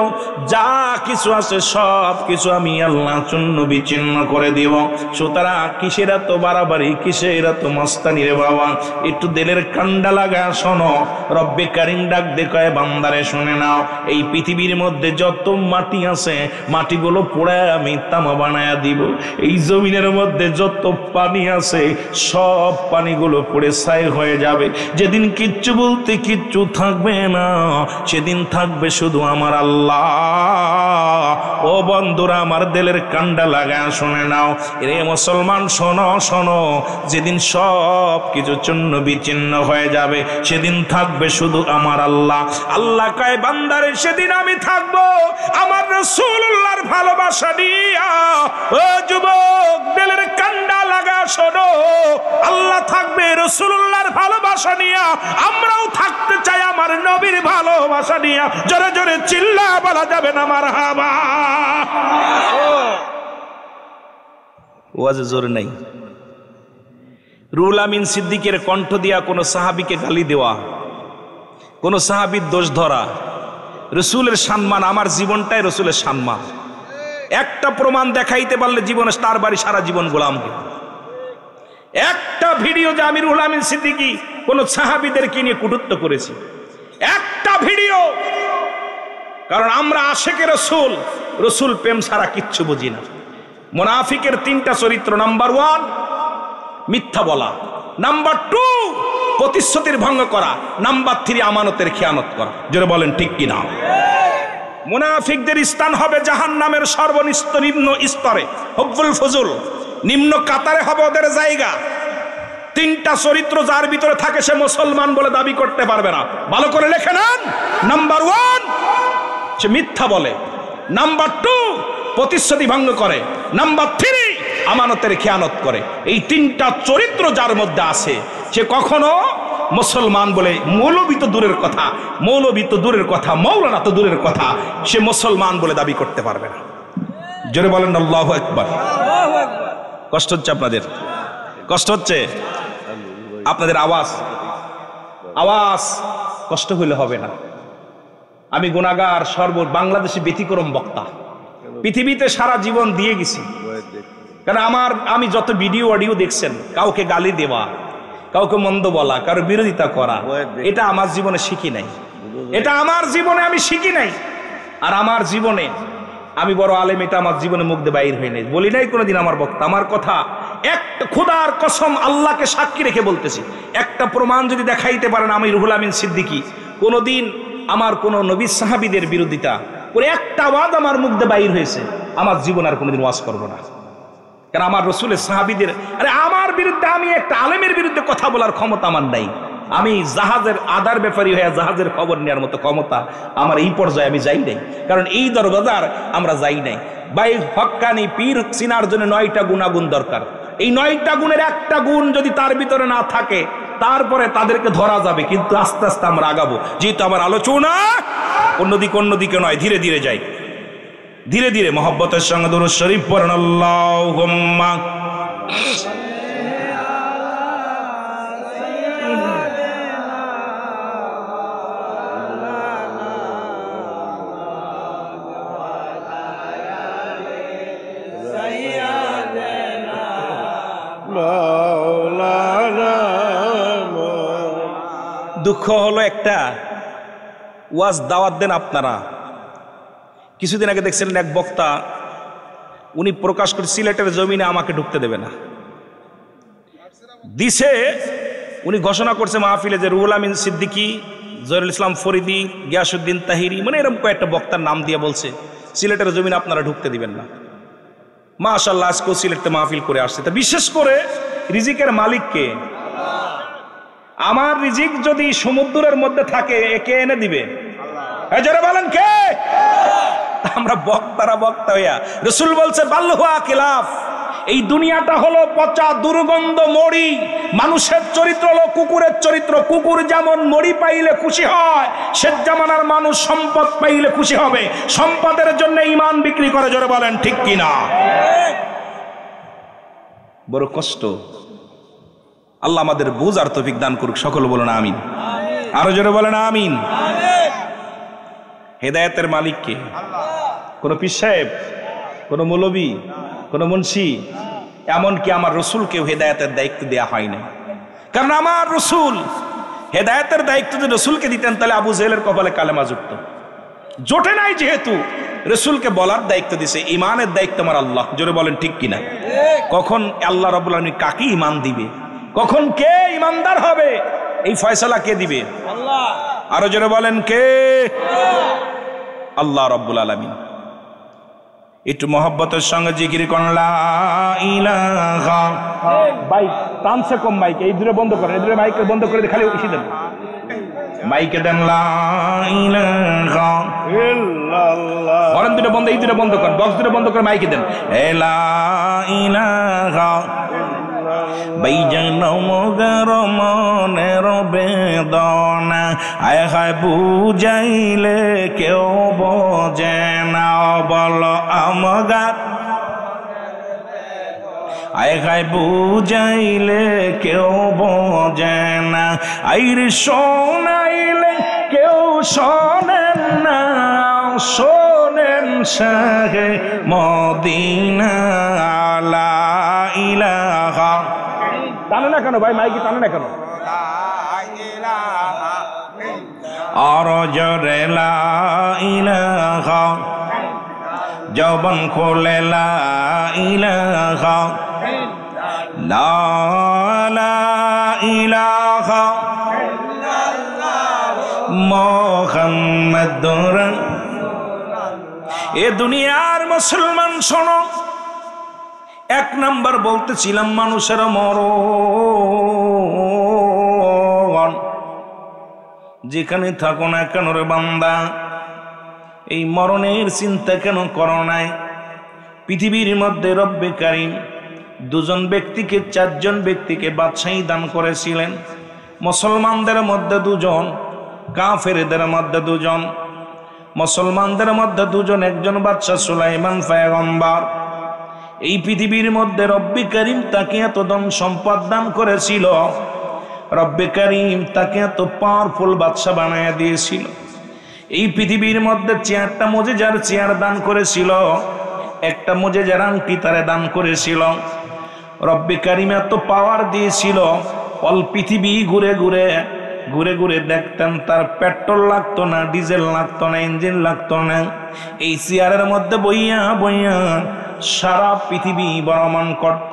[SPEAKER 1] যা কিছু আছে সব কিছু আমি আল্লাহ চূর্ণ বিচ্ছিন্ন করে দিব। সুতরাং কিসের এত বাড়াবাড়ি, কিসের এত মস্তানি রে বাবা? একটু দিলের কান্ডা লাগা শোনো। রব্বে কারিম ডাক দে কয় বান্দারে শুনে নাও, এই পৃথিবীর মধ্যে যত মাটি আছে মাটিগুলো পোড়া আমি তামা বানায়া দিব। এই জমিনের মধ্যে যত পানি আছে সব পানিগুলো পড়ে ছাই হয়ে যাবে। যেদিন কিচ্ছু বলতে কিচ্ছু থাকবে না, সেদিন থাকবে শুধু আমার আল্লাহ। ও বন্ধুরা, আমার দিলের কান্ডা লাগা শুনে নাও রে মুসলমান, শোনো শোনো, যেদিন সব কিছু চূর্ণ বিচ্ছিন্ন হয়ে যাবে সেদিন থাকবে শুধু আমার আল্লাহ। আল্লাহ কয় বান্দারে সেদিন আমি থাকবো আমার রাসূলুল্লাহর ভালোবাসা নিয়া। ও যুবক, দিলের কান্ডা লাগা শোনো, আল্লাহ থাকবে রাসূলুল্লাহর ভালোবাসা নিয়া, আমরাও থাকতে চাই আমার নবীর ভালোবাসা নিয়া। জোরে জোরে চিল্লা বলা যাবে না মারহাবা? ওয়াজে জোরে নাই। রুহুল আমিন সিদ্দিকের কণ্ঠ দিয়া কোন সাহাবীকে গালি দেওয়া, কোন সাহাবীর দোষ ধরা, রসুলের সম্মান, আমার জীবনটাই রসুলের সম্মান। একটা প্রমাণ দেখাইতে পারলে জীবনে তার বাড়ি সারা জীবন গোলাম। একটা ভিডিও যে আমি রুহুল আমিন সিদ্দিকী কোন সাহাবীদেরকে নিয়ে কটূক্তি করেছি, একটা ভিডিও। কারণ আমরা আশেকে রসুল, রসুল প্রেম ছাড়া কিচ্ছু বুঝি না। মুনাফিকের তিনটা চরিত্র: নাম্বার 1 মিথ্যা বলা, নাম্বার 2 প্রতিশ্রুতির ভঙ্গ করা, নাম্বার 3 আমানতের খেয়ানত করা। জোরে বলেন ঠিক কিনা? মুনাফিকদের স্থান হবে জাহান্নামের সর্বনিম্ন স্তরে, হুব্বুল ফুজুল, নিম্ন কাতারে হবে ওদের জায়গা। তিনটা চরিত্র যার ভিতরে থাকে সে মুসলমান বলে দাবি করতে পারবে না। ভালো করে লিখে নেন। নাম্বার 1 সে মিথ্যা বলে, নাম্বার 2 প্রতিশ্রুতি ভঙ্গ করে, নাম্বার 3 আমানতের খেয়ানত করে। এই তিনটা চরিত্র যার মধ্যে আছে সে কখনো মুসলমান বলে, মৌলবী তো দূরের কথা, মৌলবী তো দূরের কথা, মৌলানা তো দূরের কথা, সে মুসলমান বলে দাবি করতে পারবে না। জোরে বলেন আল্লাহু আকবার। কষ্ট হচ্ছে আপনাদের? কষ্ট হচ্ছে আপনাদের? আওয়াজ আওয়াজ কষ্ট হইলে হবে না। আমি গুনাহগার, বাংলাদেশে ব্যতিক্রম বক্তা, পৃথিবীতে সারা জীবন দিয়ে গেছি। কারণ আমি যত ভিডিও অডিও দেখছেন, কাউকে গালি দেওয়া, কাউকে মন্দ বলা, কারো বিরোধিতা করা, এটা আমার জীবনে শিখি নাই। এটা আমার জীবনে আমি শিখি নাই। আর আমার জীবনে আমি বড় আলেম, এটা আমার জীবনে মুখ দিয়ে বাইর হয়ে নাই, বলি নাই কোনোদিন আমার বক্তা। আমার কথা একটা খোদার কসম, আল্লাহকে সাক্ষী রেখে বলতেছি, একটা প্রমাণ যদি দেখাইতে পারেন আমি রুহুল আমিন সিদ্দিকী কোনোদিন আমার কোন নবী সাহাবীদের বিরোধিতা করে একটা ওয়াজ আমার মুখ দিয়ে বাইর হয়েছে, আমার জীবন আর কোনোদিন ওয়াজ করবো না। কারণ আমার রসুলের সাহাবীদের, আরে আমার বিরুদ্ধে, আমি একটা আলেমের বিরুদ্ধে কথা বলার ক্ষমতা আমার নাই। আমি জাহাজের আদার ব্যাপারী হয়ে জাহাজের খবর নেওয়ার মতো ক্ষমতা আমার এই পর্যায়ে আমি যাই নাই। কারণ এই দরবাজার আমরা যাই নাই। ভাই, হক্কানি পীর চিনার জন্য 9টা গুণাগুণ দরকার। এই 9টা গুণের একটা গুণ যদি তার ভিতরে না থাকে, তারপরে তাদেরকে ধরা যাবে। কিন্তু আস্তে আস্তে আমরা আগাবো, যেহেতু আমার আলোচনা অন্যদিকে নয়, ধীরে ধীরে যাই, ধীরে ধীরে মহব্বতের সঙ্গে দুরূদ শরীফ পড়েন। আল্লাহুম্মা দুঃখ হলো একটা, ওয়াজ দাওয়াত দেন আপনারা। কিছুদিন আগে দেখছিলেন এক বক্তা, উনি প্রকাশ করে সিলেটের জমিনে আমাকে ঢুকতে দেবে না দিছে। উনি ঘোষণা করছে মাহফিলে যে রুহুল আমিন সিদ্দিকী, জহিরুল ইসলাম ফরিদি, গিয়াসউদ্দিন তাহিরি, মানে এরকম কয়েকটা বক্তার নাম দিয়ে বলছে সিলেটের জমিনে আপনারা ঢুকতে দিবেন না। মাশাআল্লাহ, আজকেও সিলেটে মাহফিল করে আসছে। তা বিশেষ করে রিজিকের মালিককে, আমার রিজিক যদি সমুদ্রের মধ্যে থাকে একে এনে দিবে? যারা বলেন কে? আমরা বক্তারা বক্তা হইয়া, রাসূল বলছে বাল্লুহা কিলাফ, এই দুনিয়াটা হলো পচা দুর্গন্ধ মড়ি। মানুষের চরিত্র হলো কুকুরের চরিত্র। কুকুর যেমন মড়ি পাইলে খুশি হয়, শেষ জামানার মানুষ সম্পদ পাইলে খুশি হবে। সম্পদের জন্য ঈমান বিক্রি করে। জোরে বলেন ঠিক কিনা? বড় কষ্ট। আল্লাহ আমাদের বুঝার তৌফিক দান করুক। সকল বলেন আমিন। আরো জোরে বলেন আমিন। হেদায়েতের মালিক কে? কোন পীর সাহেব, কোন মৌলবী, কোন মুন্সি, এমনকি আমার রসুলকেও হেদায়েতের দায়িত্ব দেওয়া হয় না। কারণ আমার রসুল হেদায়েতের দায়িত্ব যদি রসুলকে দিতেন তাহলে আবু জেহেলের কপালে কালেমা যুক্ত। জোটে নাই যেহেতু রসুলকে বলার দায়িত্ব দিছে। ইমানের দায়িত্ব আমার আল্লাহ। জোরে বলেন ঠিক কিনা? কখন আল্লাহ রাব্বুল আলামিন কাকে ইমান দিবে, কখন কে ইমানদার হবে, এই ফয়সালা কে দিবে? আল্লাহ। আরো জোরে বলেন কে? আল্লাহ রাব্বুল আলামিন। একটু মহব্বতের সঙ্গে জিকির করুন লা ইলাহা। বাইক টানছে কম, মাইক এই দূরে বন্ধ করেন, এই দূরে মাইক বন্ধ করে খালি উঠি দেন, মাইকে দেন লা ইলাহা ইল্লাল্লাহ। বলেন দুটো বন্ধ, এই দুটো বন্ধ করেন, বক্স দুটো বন্ধ করে মাইকে দেন লা ইলাহা। বাইজান মগর মনের বেদনা আয় হায় বুঝাইলে কেউ বোঝে না, বল আমগার আয় হায় বুঝাইলে কেউ বোঝে না, আইর শোনাইলে কেউ শোনেন না, শোনেন শাহে মদিনা লা ইলাহা। টানে না কেন ভাই, মাইকে টানে না কেন? আর জোরে লা ইলাহা, জবান খোলে লা ইলাহা, লা ইলাহা মুহাম্মাদুর। এ দুনিয়ার মুসলমান শোনো, এক নাম্বার বলতেছিলাম মানুষের মরণ। যেখানে থাকো না কেন রে বান্দা, এই মরণের চিন্তা কেন করো নাই? পৃথিবীর মধ্যে রব্বে কারীম দুজন ব্যক্তিকে, চারজন ব্যক্তিকে বাদশাহী দান করেছিলেন। মুসলমানদের মধ্যে দুজন, কাফেরদের মধ্যে দুজন। মুসলমানদের মধ্যে দুজন, একজন বাদশাহ সুলাইমান পয়গম্বর। এই পৃথিবীর মধ্যে রব্বে কারীম তাকে এত ধন সম্পদ দান করেছিল, রব্বে কারীম তাকে এত পাওয়ারফুল বাদশা বানায় দিয়েছিল। এই পৃথিবীর মধ্যে চেয়ারটা মুজিজার চেয়ার দান করেছিল, একটা মুজিজার আংটি তারে দান করেছিল। রব্বে কারীম এত পাওয়ার দিয়েছিল, অল পৃথিবী ঘুরে ঘুরে ঘুরে ঘুরে দেখতেন তার পেট্রোল লাগতো না, ডিজেল লাগতো না, ইঞ্জিন লাগতো না। এই চেয়ারের মধ্যে বইয়া বইয়া সারা পৃথিবী ভ্রমণ করত।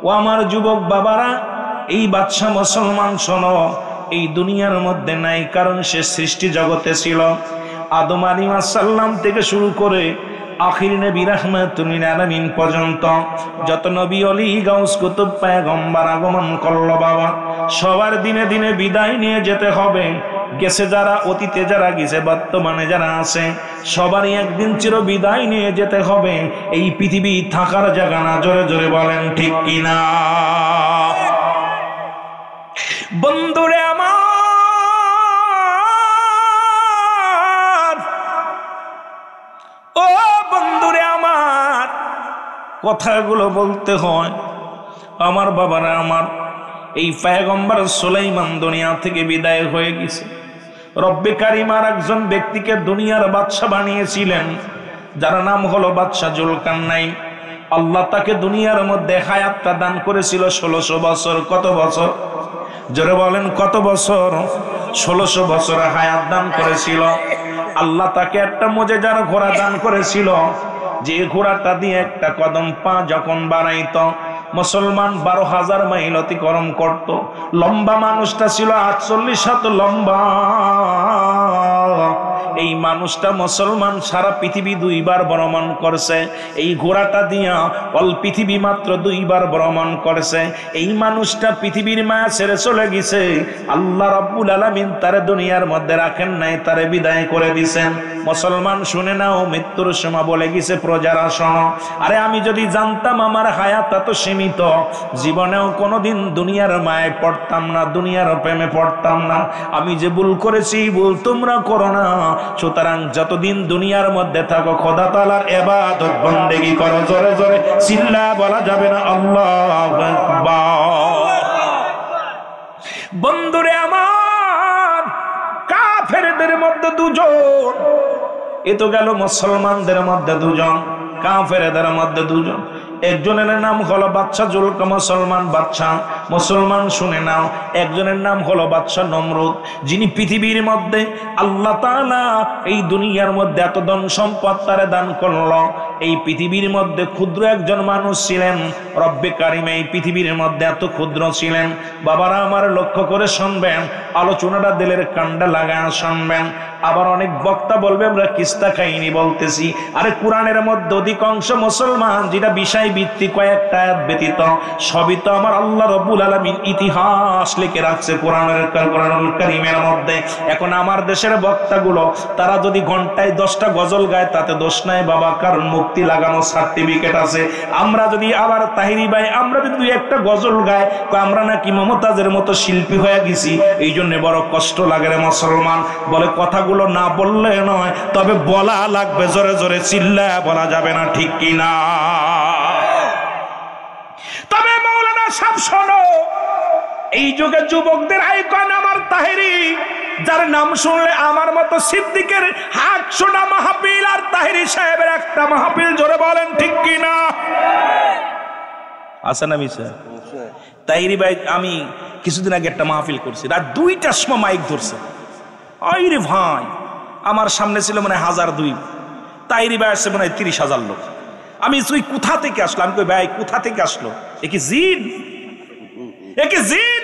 [SPEAKER 1] ও আমার যুবক বাবারা, এই বাদশা মুসলমান শোনো, এই দুনিয়ার মধ্যে নাই, কারণ সে সৃষ্টি জগতে ছিল। আদম আলাইহিস সালাম থেকে শুরু করে আখির নবী রাহমাতুল লিল আলামিন পর্যন্ত যত নবী ওলি গাউস কুতুব পয়গম্বর আগমন করলো বাবা, সবার দিনে দিনে বিদায় নিয়ে যেতে হবে। গেছে যারা, অতীতে যারা গেছে, বর্তমানে যারা আছে, সবারই একদিন চির বিদায় নিয়ে যেতে হবে। এই পৃথিবী থাকার জায়গা না, জোরে জোরে বলেন ঠিক কিনা? বন্ধুরে আমার, ও বন্ধুরে আমার, কথাগুলো বলতে হয়। আমার বাবারা আমার, এই পয়গম্বর সুলাইমান দুনিয়া থেকে বিদায় হয়ে গেছে। রব্বে কারীম আর একজন ব্যক্তিকে দুনিয়ার বাদশা বানিয়েছিলেন, যার নাম হলো বাদশা জুলকারনাইন। আল্লাহ তাকে দুনিয়ার মধ্যে হায়াতটা দান করেছিল 1600 বছর। কত বছর? জোরে বলেন কত বছর? 1600 বছর হায়াত দান করেছিল। আল্লাহ তাকে একটা মুজিজার ঘোড়া দান করেছিল, যে ঘোড়াটা দিয়ে একটা কদম পা যখন বাড়াইত, মুসলমান 12,000 মাইল অতিক্রম করত। লম্বা মানুষটা ছিল 48 হাত লম্বা। এই মানুষটা মুসলমান সারা পৃথিবী 2 বার ভ্রমণ করছে। এই ঘোড়াটা দিয়া অল পৃথিবী মাত্র 2 বার ভ্রমণ করছে। এই মানুষটা পৃথিবীর মায়া ছেড়ে চলে গেছে। আল্লাহ রাব্বুল আলামিন তারে দুনিয়ার মধ্যে রাখেন নাই, তারে বিদায় করে দিছেন। মুসলমান শুনে নাও, মৃত্যুর সময় বলে গেছে প্রজারা শোনো, আরে আমি যদি জানতাম আমার হায়াত এত সীমিত, জীবনেও কোনোদিন দুনিয়ার মায়ে পড়তাম না, দুনিয়ার প্রেমে পড়তাম না। আমি যে ভুল করেছি, ভুল তোমরা করো না। সুতরাং যতদিন দুনিয়ার মধ্যে থাকো, খোদা তাআলার ইবাদত বন্দেগী করো। জোরে জোরে চিল্লা বলা যাবে না আল্লাহু আকবার। বন্ধুরে আমার, কাফেরদের মধ্যে দুজন, এ তো গেল মুসলমানদের মধ্যে দুজন, কাফেরদের মধ্যে দুজন। একজনের নাম হলো বাদশা মুসলমান বাদশা মুসলমান শুনে নাও, একজনের নাম হলো বাদশাহ নমরুদ, যিনি পৃথিবীর মধ্যে আল্লাহ তাআলা এই দুনিয়ার মধ্যে এত ধন সম্পদ তারে দান করলো। এই পৃথিবীর মধ্যে ক্ষুদ্র একজন মানুষ ছিলেন, রব্বে কারিম এই পৃথিবীর মধ্যে এত ক্ষুদ্র ছিলেন। বাবারা আমার লক্ষ্য করে শুনবেন, আলোচনাটা দিলের কান্ডা লাগায় শুনবেন। আবার অনেক বক্তা বলবে আমরা কিস্তা খাইনি বলতেছি, আরে কোরআনের মধ্যে অধিকাংশ মুসলমান যেটা বিষয় ভিত্তিক কয়েকটা আয়াত ব্যতীত সবই তো আমার আল্লাহ রাব্বুল আলামিন ইতিহাস লিখে রাখছে কোরআনুল কারীমের মধ্যে। এখন আমার দেশের বক্তাগুলো তারা যদি ঘন্টায় 10টা গজল গায় তাতে দোষ নাই বাবা, কারণ মুক্তি লাগানো সার্টিফিকেট আছে। আমরা যদি আবার তাহিরি ভাই আমরা যদি দুই একটা গজল গায় আমরা নাকি মমতাজের মতো শিল্পী হয়ে গেছি, এই জন্য বড় কষ্ট লাগে রে মুসলমান। বলে কথাগুলো না বললে নয়, তবে বলা লাগবে, জোরে জোরে চিল্লায় বলা যাবে না, ঠিক কিনা? তবে মাওলানা সাহেব শোনো, এই যুগে যুবকদের আইকন আমার তাহেরি, যার নাম শুনলে আমার মতো সিদ্দিকের হাত শোনা মাহফিল আর তাহেরি সাহেবের একটা মাহফিল, জোরে বলেন ঠিক কিনা? আছে না মিশা? তাহেরি ভাই আমি কিছুদিন আগে একটা মাহফিল করছি, রাত 2টার সময় মাইক ধরছে। আইরে ভাই, আমার সামনে ছিল মানে 1002, তাহেরি ভাই আসছে মানে 30,000 লোক। আমি তুই কোথা থেকে আসলো? আমি কই ভাই কোথা থেকে আসলো? এ কি জিন? এ কি জিন?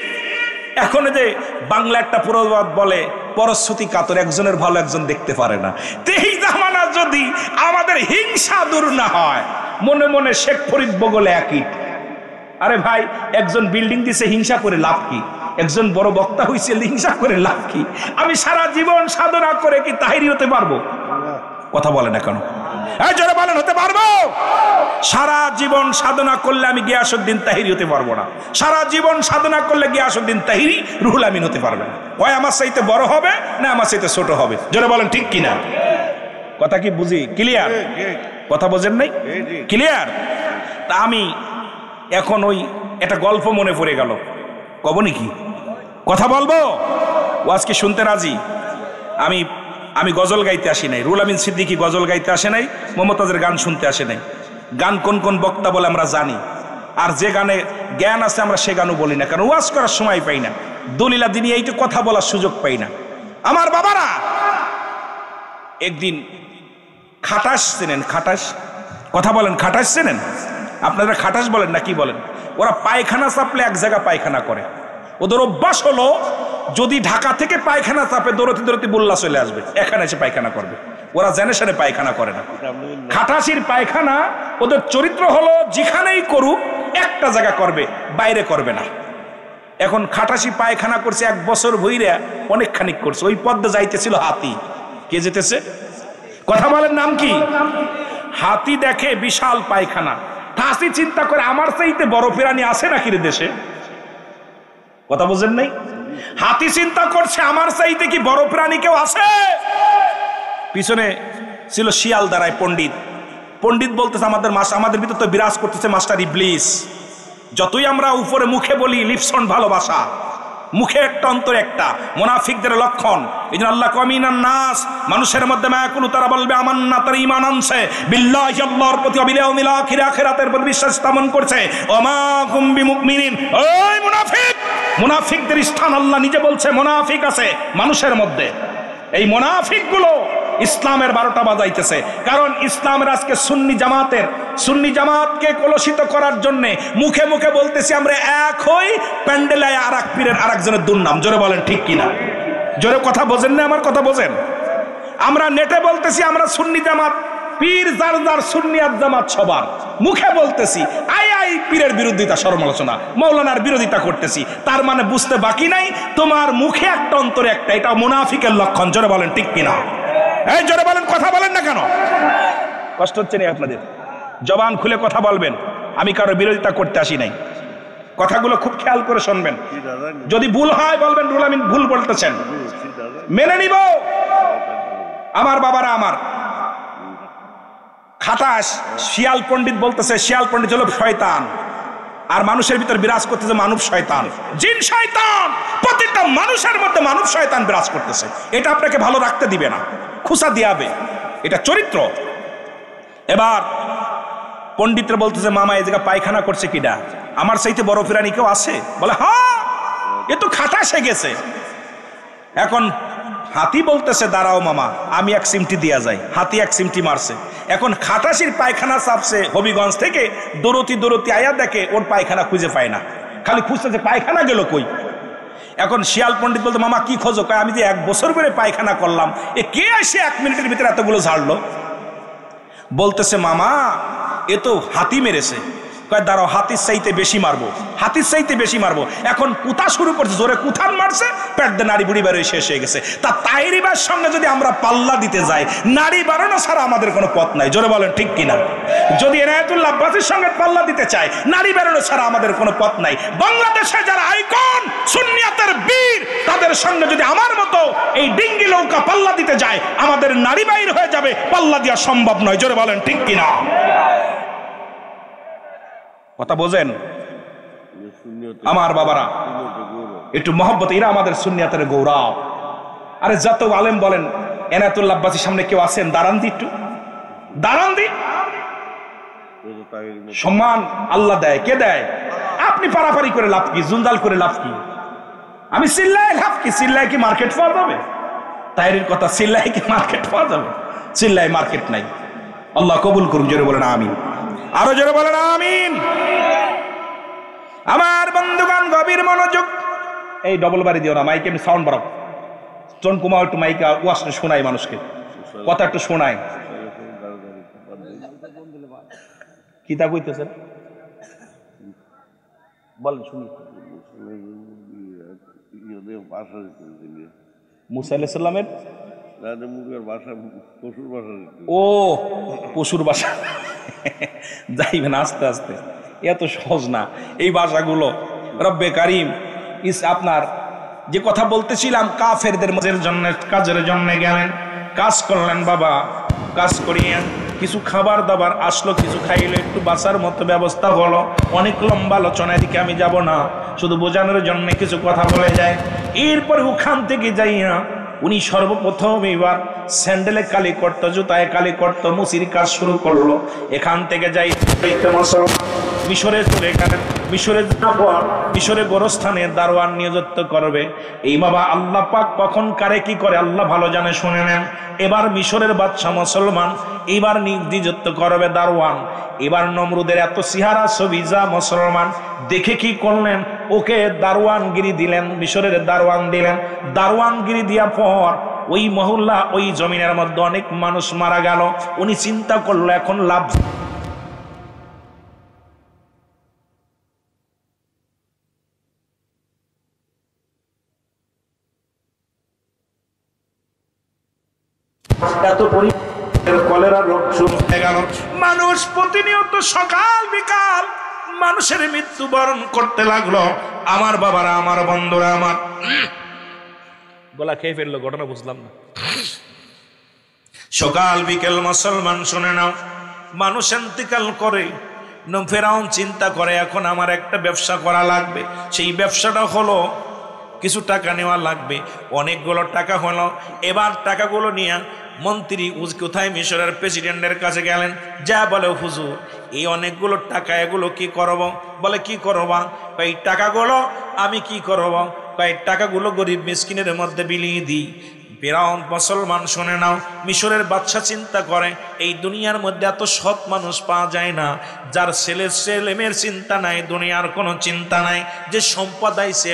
[SPEAKER 1] এখন যে বাংলা একটা প্রবাদ বলে, পরশ্রুতি কাতর, একজনের ভালো একজন দেখতে পারে না। এই জামানা যদি আমাদের হিংসা দূর না হয়, মনে মনে শেখ ফরিদ বগলে একই। আরে ভাই, একজন বিল্ডিং দিছে হিংসা করে লাভ কি? একজন বড় বক্তা হইছে হিংসা করে লাভ কি? আমি সারা জীবন সাধনা করে কি তাহিরি হতে পারবো? কথা বলে না কেন? জোরে বলেন, হতে পারবো? সারা জীবন সাধনা করলে আমি গিয়াসউদ্দিন তাহিরি হতে পারবো না। সারা জীবন সাধনা করলে গিয়াসউদ্দিন তাহিরি রুহুল আমিন হতে পারবে না। হয় আমার চাইতে বড় হবে না আমার চাইতে ছোট হবে। জোরে বলেন ঠিক কিনা? কথা কি বুঝি? ক্লিয়ার? কথা বোঝেন নাই? ক্লিয়ার? তা আমি এখন ওই একটা গল্প মনে পড়ে গেল, কব নাকি? কথা বলবো? ও আজকে শুনতে রাজি? আমি গজল গাইতে আসি নাই, রুহুল আমিন সিদ্দিকী গজল গাইতে আসে নাই, মমতাজের গান শুনতে আসে নাই। গান কোন কোন বক্তা বলে আমরা জানি, আর যে গানে জ্ঞান আছে আমরা সে গানও বলি না, কারণ ওয়াজ করার সময় পাই না, দলিলা দিনী এইটু কথা বলার সুযোগ পাই না। আমার বাবারা একদিন খাটাস চেনেন? খাটাস, কথা বলেন, খাটাস চেনেন? আপনারা খাটাস বলেন না কি বলেন? ওরা পায়খানা চাপলে এক জায়গা পায়খানা করে। ওদের অভ্যাস হলো যদি ঢাকা থেকে পায়খানা চাপে দৌড়তে দৌড়তে বুল্লা চলে আসবে, এখানে এসে পায়খানা করবে। ওরা জেনে শুনে পায়খানা করে না। খাটাসির পায়খানা ওদের চরিত্র হলো যেখানেই করুক একটা জায়গা করবে, বাইরে করবে না। এখন খাটাসি পায়খানা করছে 1 বছর ভইরা, অনেকখানি করছে। ওই পদ্মে যাইতেছিল হাতি। কে যেতেছে? কথা বলেন, নাম কি? হাতি দেখে বিশাল পায়খানা, হাসি চিন্তা করে আমার চাইতে বড় প্রাণী আছে নাকি রে দেশে? কথা বোঝেন নাই? হাতি চিন্তা করছে আমার চাইতে কি বড় প্রাণী কেউ আছে? পিছনে ছিল শিয়াল দাঁড়ায় পণ্ডিত। পণ্ডিত বলতেছে আমাদের ভিতর তো বিরাজ করতেছে মাস্টার ইবলিস। যতই আমরা উপরে মুখে বলি লিপসন ভালোবাসা, মুখে একটা অন্তরে একটা, মুনাফিকদের লক্ষণ। এই জন্য আল্লাহ কমিনান নাস, মানুষের মধ্যে মায়াকুলু, তারা বলবে আমান্না, তারা ঈমান আনছে, বিল্লাহি আল্লাহর প্রতি, ওয়াল ইয়াউমিল আখির, আখিরাতের প্রতি বিশ্বাস স্থাপন করছে। ওমা হুম বিমুমিনিন। ওই মুনাফিক, মুনাফিকদের স্থান আল্লাহ নিজে বলছে মুনাফিক আছে মানুষের মধ্যে। এই মুনাফিকগুলো ইসলামের 12টা বাজাইতেছে। কারণ ইসলামের আজকে সুন্নি জামাতকে কলুষিত করার জন্য মুখে মুখে বলতেছি আমরা এক হই, প্যান্ডেলে আর এক পীরের আর একজনের দুর্নাম। জোরে বলেন ঠিক কিনা? জোরে কথা বোঝেন না? আমার কথা বোঝেন? আমরা নেটে বলতেছি আমরা সুন্নি জামাত, পীর যার যার সুন্নিয়াত জামাত সবার, মুখে বলতেছি আই পীরের বিরোধিতা, সমালোচনা, মৌলানার বিরোধিতা করতেছি। তার মানে বুঝতে বাকি নাই তোমার মুখে একটা অন্তরে একটা, এটা মুনাফিকের লক্ষণ। জোরে বলেন ঠিক কিনা? এই জোরে বলেন, কথা বলেন না কেন? কষ্ট হচ্ছে না আপনাদের? জবান খুলে কথা বলবেন। আমি কারো বিরোধিতা করতে আসি নাই। কথাগুলো খুব খেয়াল করে শুনবেন। যদি ভুল হয় বলবেন রুহুল আমিন ভুল বলতেছেন, মেনে নিব। আমার বাবারা, আমার খাটাস শিয়াল পণ্ডিত বলতেছে, শিয়াল পণ্ডিত হলো শয়তান, আর মানুষের ভিতর বিরাজ করতেছে মানব শয়তান, জিন শয়তান। প্রত্যেকটা মানুষের মধ্যে মানব শয়তান বিরাজ করতেছে। এটা আপনাকে ভালো রাখতে দিবে না, খুশা দিয়াবে, এটা চরিত্র। এবার পণ্ডিতরা বলতেছে মামা এই জায়গা পায়খানা করছে কিডা? আমার চাইতে বড় প্রাণী কেউ আছে? বলে হ্যাঁ, এ তো খাটাসে গেছে। এখন হাতি বলতেছে দাঁড়াও মামা, আমি এক সিমটি দিয়া যাই। হাতি এক সিমটি মারছে। এখন খাটাসির পায়খানা চাপছে হবিগঞ্জ থেকে, দৌড়তি আয়া দেখে ওর পায়খানা খুঁজে পায় না, খালি খুঁজতেছে পায়খানা গেল কই। এখন শিয়াল পণ্ডিত বলতে মামা কি খোঁজো? কয় আমি যে 1 বছর করে পায়খানা করলাম, এ কে এসে 1 মিনিটের ভিতরে এতগুলো ঝাড়লো? বলতেছে মামা এ তো হাতি মেরেছে। কয় দাঁড়াও, হাতির চাইতে বেশি মারবো, হাতির চাইতে বেশি মারবো। এখন কুথা শুরু করছে, জোরে কুথান মারছে, পেট দিয়ে নাড়ি বুড়ি বেরোয় শেষ হয়ে গেছে। তা তাইরিবার সঙ্গে যদি আমরা পাল্লা দিতে যাই, নাড়ি বাড়ানো ছাড়া আমাদের কোনো পথ নাই। জোরে বলেন ঠিক কিনা? যদি এনায়েতুল্লাহ আব্বাসীর সঙ্গে পাল্লা দিতে চাই, নাড়ি বাড়ানো ছাড়া আমাদের কোনো পথ নাই। বাংলাদেশে যারা আইকন সুন্নিয়াতের বীর, তাদের সঙ্গে যদি আমার মতো এই ডিঙ্গি নৌকা পাল্লা দিতে যায়, আমাদের নাড়ি বাইর হয়ে যাবে, পাল্লা দেওয়া সম্ভব নয়। জোরে বলেন ঠিক কিনা? কথা বোঝেন আমার বাবারা? একটু মহব্বত, এরা আমাদের সুন্নিয়াতের গৌরব। আরে যত আলেম বলেন, এনায়েতুল্লাহ আব্বাসীর সামনে কেউ আছেন? দাঁড়ান দি, একটু দাঁড়ান দি। সম্মান আল্লাহ দেয়, কে দেয়? আপনি পারাপারি করে লাভ কি, জুলজাল করে লাভ কি? আমি চিল্লাই লাভ কি? চিল্লাই কি মার্কেট পাওয়া যাবে? তাইরির কথা, চিল্লাই কি মার্কেট পাওয়া যাবে? চিল্লাই মার্কেট নাই। আল্লাহ কবুল করুক। জোরে বলেন আমিন। আরো জোরে বলেন আমিন। আমার বন্ধুগণ গভীর মনোযোগ। এই ডবল বাড়ি দিও না, মাইকে এমনি সাউন্ড বাড়াও। জন কুমার একটু মাইকে ওয়াজটা শোনাই, মানুষকে কথা একটু শোনায়। কি তা কইতেছেন বলেন শুনি। মুসা আলাইহিস সালামের ও পশুর ভাষা যাইবেন আস্তে আস্তে, এত সহজ না এই ভাষাগুলো। রব্বে কারিম আপনার যে কথা বলতেছিলাম, কাফেরদের জন্য কাজের জন্য গেলেন, কাজ করলেন বাবা, কাজ করিয়ে কিছু খাবার দাবার আসলো, কিছু খাইলে একটু বাঁচার মতো ব্যবস্থা হলো। অনেক লম্বা আলোচনা, এদিকে আমি যাব না, শুধু বোঝানোর জন্য কিছু কথা বলে যায়। এরপরে ওখান থেকে যাইয়া উনি সর্বপ্রথম এবার স্যান্ডেলে কালি করতো, জুতায় কালি করতো, মুসির কাজ শুরু করলো। এখান থেকে যাই মিশরে চলে গেলেন। মিশরে মিশরে গোরস্থানে দারোয়ান নিযুক্ত করবে। এই বাবা আল্লাহ পাক কখন কারে কি করে আল্লাহ ভালো জানে, শুনে নেন। এবার মিশরের বাদশাহ মুসলমান, এবার নিযুক্ত করবে দারোয়ান। এবার নমরুদের এত সিহারা সবিজা মুসলমান দেখে কি করলেন, ওকে দারোয়ানগিরি দিলেন, মিশরের দারোয়ান দিলেন। দারোয়ানগিরি দেওয়া পর ওই মহল্লা, ওই জমিনের মধ্যে অনেক মানুষ মারা গেল। উনি চিন্তা করলো এখন লাভ এত কলেরার রোগ শুরু হয়ে গেল। মানুষ প্রতিনিয়ত সকাল বিকাল মানুষের মৃত্যুবরণ করতে লাগলো। আমার বাবারা, আমার বন্ধুরা, আমার গলা খেয়ে ফেললো, ঘটনা বুঝলাম না। সকাল বিকেল মুসলমান শুনে নাও, মানুষ ইন্তেকাল করে। ফেরাউন চিন্তা করে এখন আমার একটা ব্যবসা করা লাগবে। সেই ব্যবসাটা হলো কিছু টাকা নেওয়া লাগবে। অনেকগুলো টাকা হলো। এবার টাকাগুলো নিয়ে মন্ত্রী কোথায় মিশরের প্রেসিডেন্টের কাছে গেলেন। যা বলে হুজুর এই অনেকগুলো টাকা, এগুলো কি করব? বলে কি করবা? এই টাকাগুলো আমি কি করব? এই টাকাগুলো গরিব মিসকিনের মধ্যে বিলিয়ে দিই। ফেরাউন মুসলমান শুনে নাও, মিশরের বাদশা চিন্তা করে এই দুনিয়ার মধ্যে এত সৎ মানুষ পাওয়া যায় না, যার ছেলেমেয়ের চিন্তা নাই, দুনিয়ার কোনো চিন্তা নাই, যে সম্পদ আইছে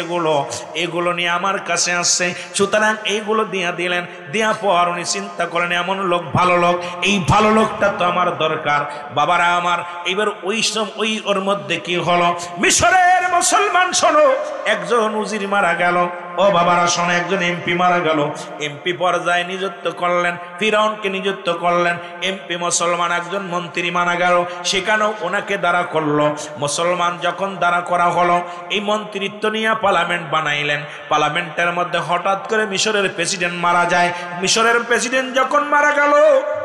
[SPEAKER 1] এগুলো নিয়ে আমার কাছে আসছে। সুতরাং এইগুলো দিয়া দিলেন। দেওয়া পর উনি চিন্তা করেন এমন লোক, ভালো লোক, এই ভালো লোকটা তো আমার দরকার। বাবারা আমার, এবার ওর মধ্যে কি হলো, মিশরের মুসলমান শোনো, একজন উজির মারা গেল। ও বাবারা শোনো, একজন এমপি মারা গেল। এমপি পর্যায়ে নিযুক্ত করলেন, ফিরাউনকে নিযুক্ত করলেন। এমপি মুসলমান, একজন মন্ত্রী মারা গেল, সেখানেও ওনাকে দাঁড়া করলো। মুসলমান যখন দাঁড়া করা হলো, এই মন্ত্রিত্ব নিয়ে পার্লামেন্ট বানাইলেন। পার্লামেন্টের মধ্যে হঠাৎ করে মিশরের প্রেসিডেন্ট মারা যায়। মিশরের প্রেসিডেন্ট যখন মারা গেল,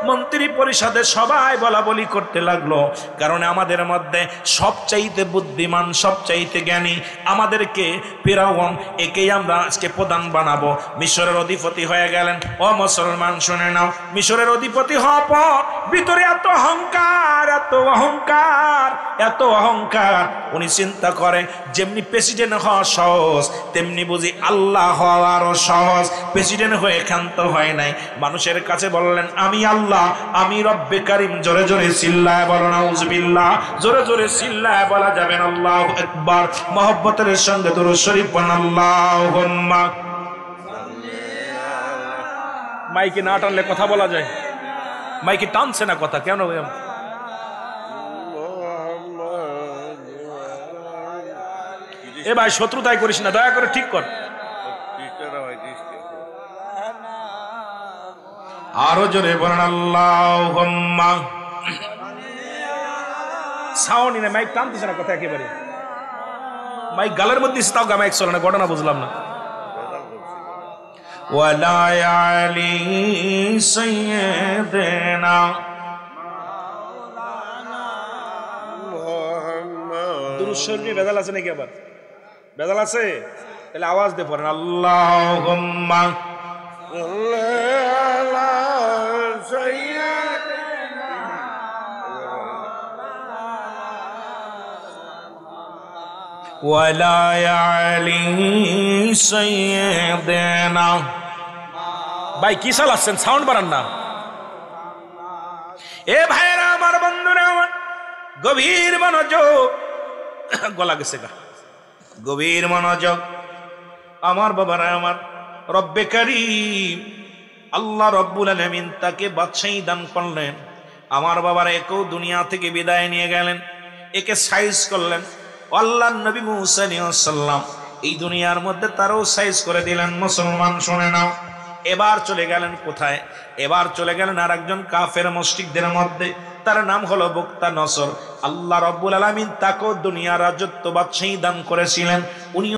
[SPEAKER 1] মন্ত্রী পরিষদে সবাই বলা বলি করতে লাগলো, কারণ আমাদের মধ্যে সবচাইতে বুদ্ধিমান, সবচাইতে জ্ঞানী আমাদেরকে ফিরাউন, একেই আমরা আজকে প্রধান বানাবো। মিশরের অধিপতি হয়ে গেলেন। ও মুসলমান শুনে নাও, মিশরের অধিপতি হওয়ার পর ভিতরে এত অহংকার, এত অহংকার, এত অহংকার। উনি চিন্তা করে যেমনি প্রেসিডেন্ট হওয়া সহজ, তেমনি বুঝি আল্লাহ হওয়ারও সহজ। প্রেসিডেন্ট হয়ে ক্ষান্ত হয় নাই, মানুষের কাছে বললেন আমি আল্লাহ, আমি রব্বে কারিম। জোরে জোরে চিল্লায় বলো নাউজুবিল্লাহ, জোরে জোরে চিল্লায় বলা যাবেন আল্লাহু আকবার। মহব্বতের সঙ্গে দুরূদ শরীফ পড়ুন আল্লাহুম্মা। মাইকে না টানলে কথা বলা যায়, মাইকে টানছে না কথা কেন? এ ভাই শত্রুতাই করিস না, দয়া করে ঠিক কর। আরো জোরে বলেন আল্লাহুম্মা। সাউন্ড না, মাইক টানতেছে না কথা একেবারে। মাইক গালের মধ্যে তাও গা মাইক চলে না, ঘটনা বুঝলাম না। ওয়ালা আলি সাইয়্যিদিনা দুরূদ শরীফে বেদাল আছে নাকি? আবার বেদাল আছে? তাহলে আওয়াজ দিয়ে পড়েন আল্লাহুম্মা ওয়ালা আলি সাইয়্যিদিনা। ভাই কি চালাচ্ছেন? সাউন্ড বাড়ান না। এ ভাইরা আমার, বন্ধুরা আমার, গভীর মনোযোগ। গলা গেছে গা, গভীর মনোযোগ আমার বাবারা আমার। রব্বে কারীম আল্লাহ রব্বুল আলামিন তাকে বাদশাহী দান করলেন। আমার বাবারা একেও দুনিয়া থেকে বিদায় নিয়ে গেলেন, একে সাইজ করলেন। আল্লাহর নবী মুসা আলাইহিস সালাম এই দুনিয়ার মধ্যে তারও সাইজ করে দিলেন। মুসলমান শুনে নাও, এবার চলে গেলেন কোথায়? এবার চলে গেলেন আর একজন কাফের মুশরিকদের মধ্যে, তার নাম হলো বক্তা নসর। আল্লাহ রব্বুল আলামিন তাকেও দুনিয়ার রাজত্ব বাদশাহী দান করেছিলেন। উনি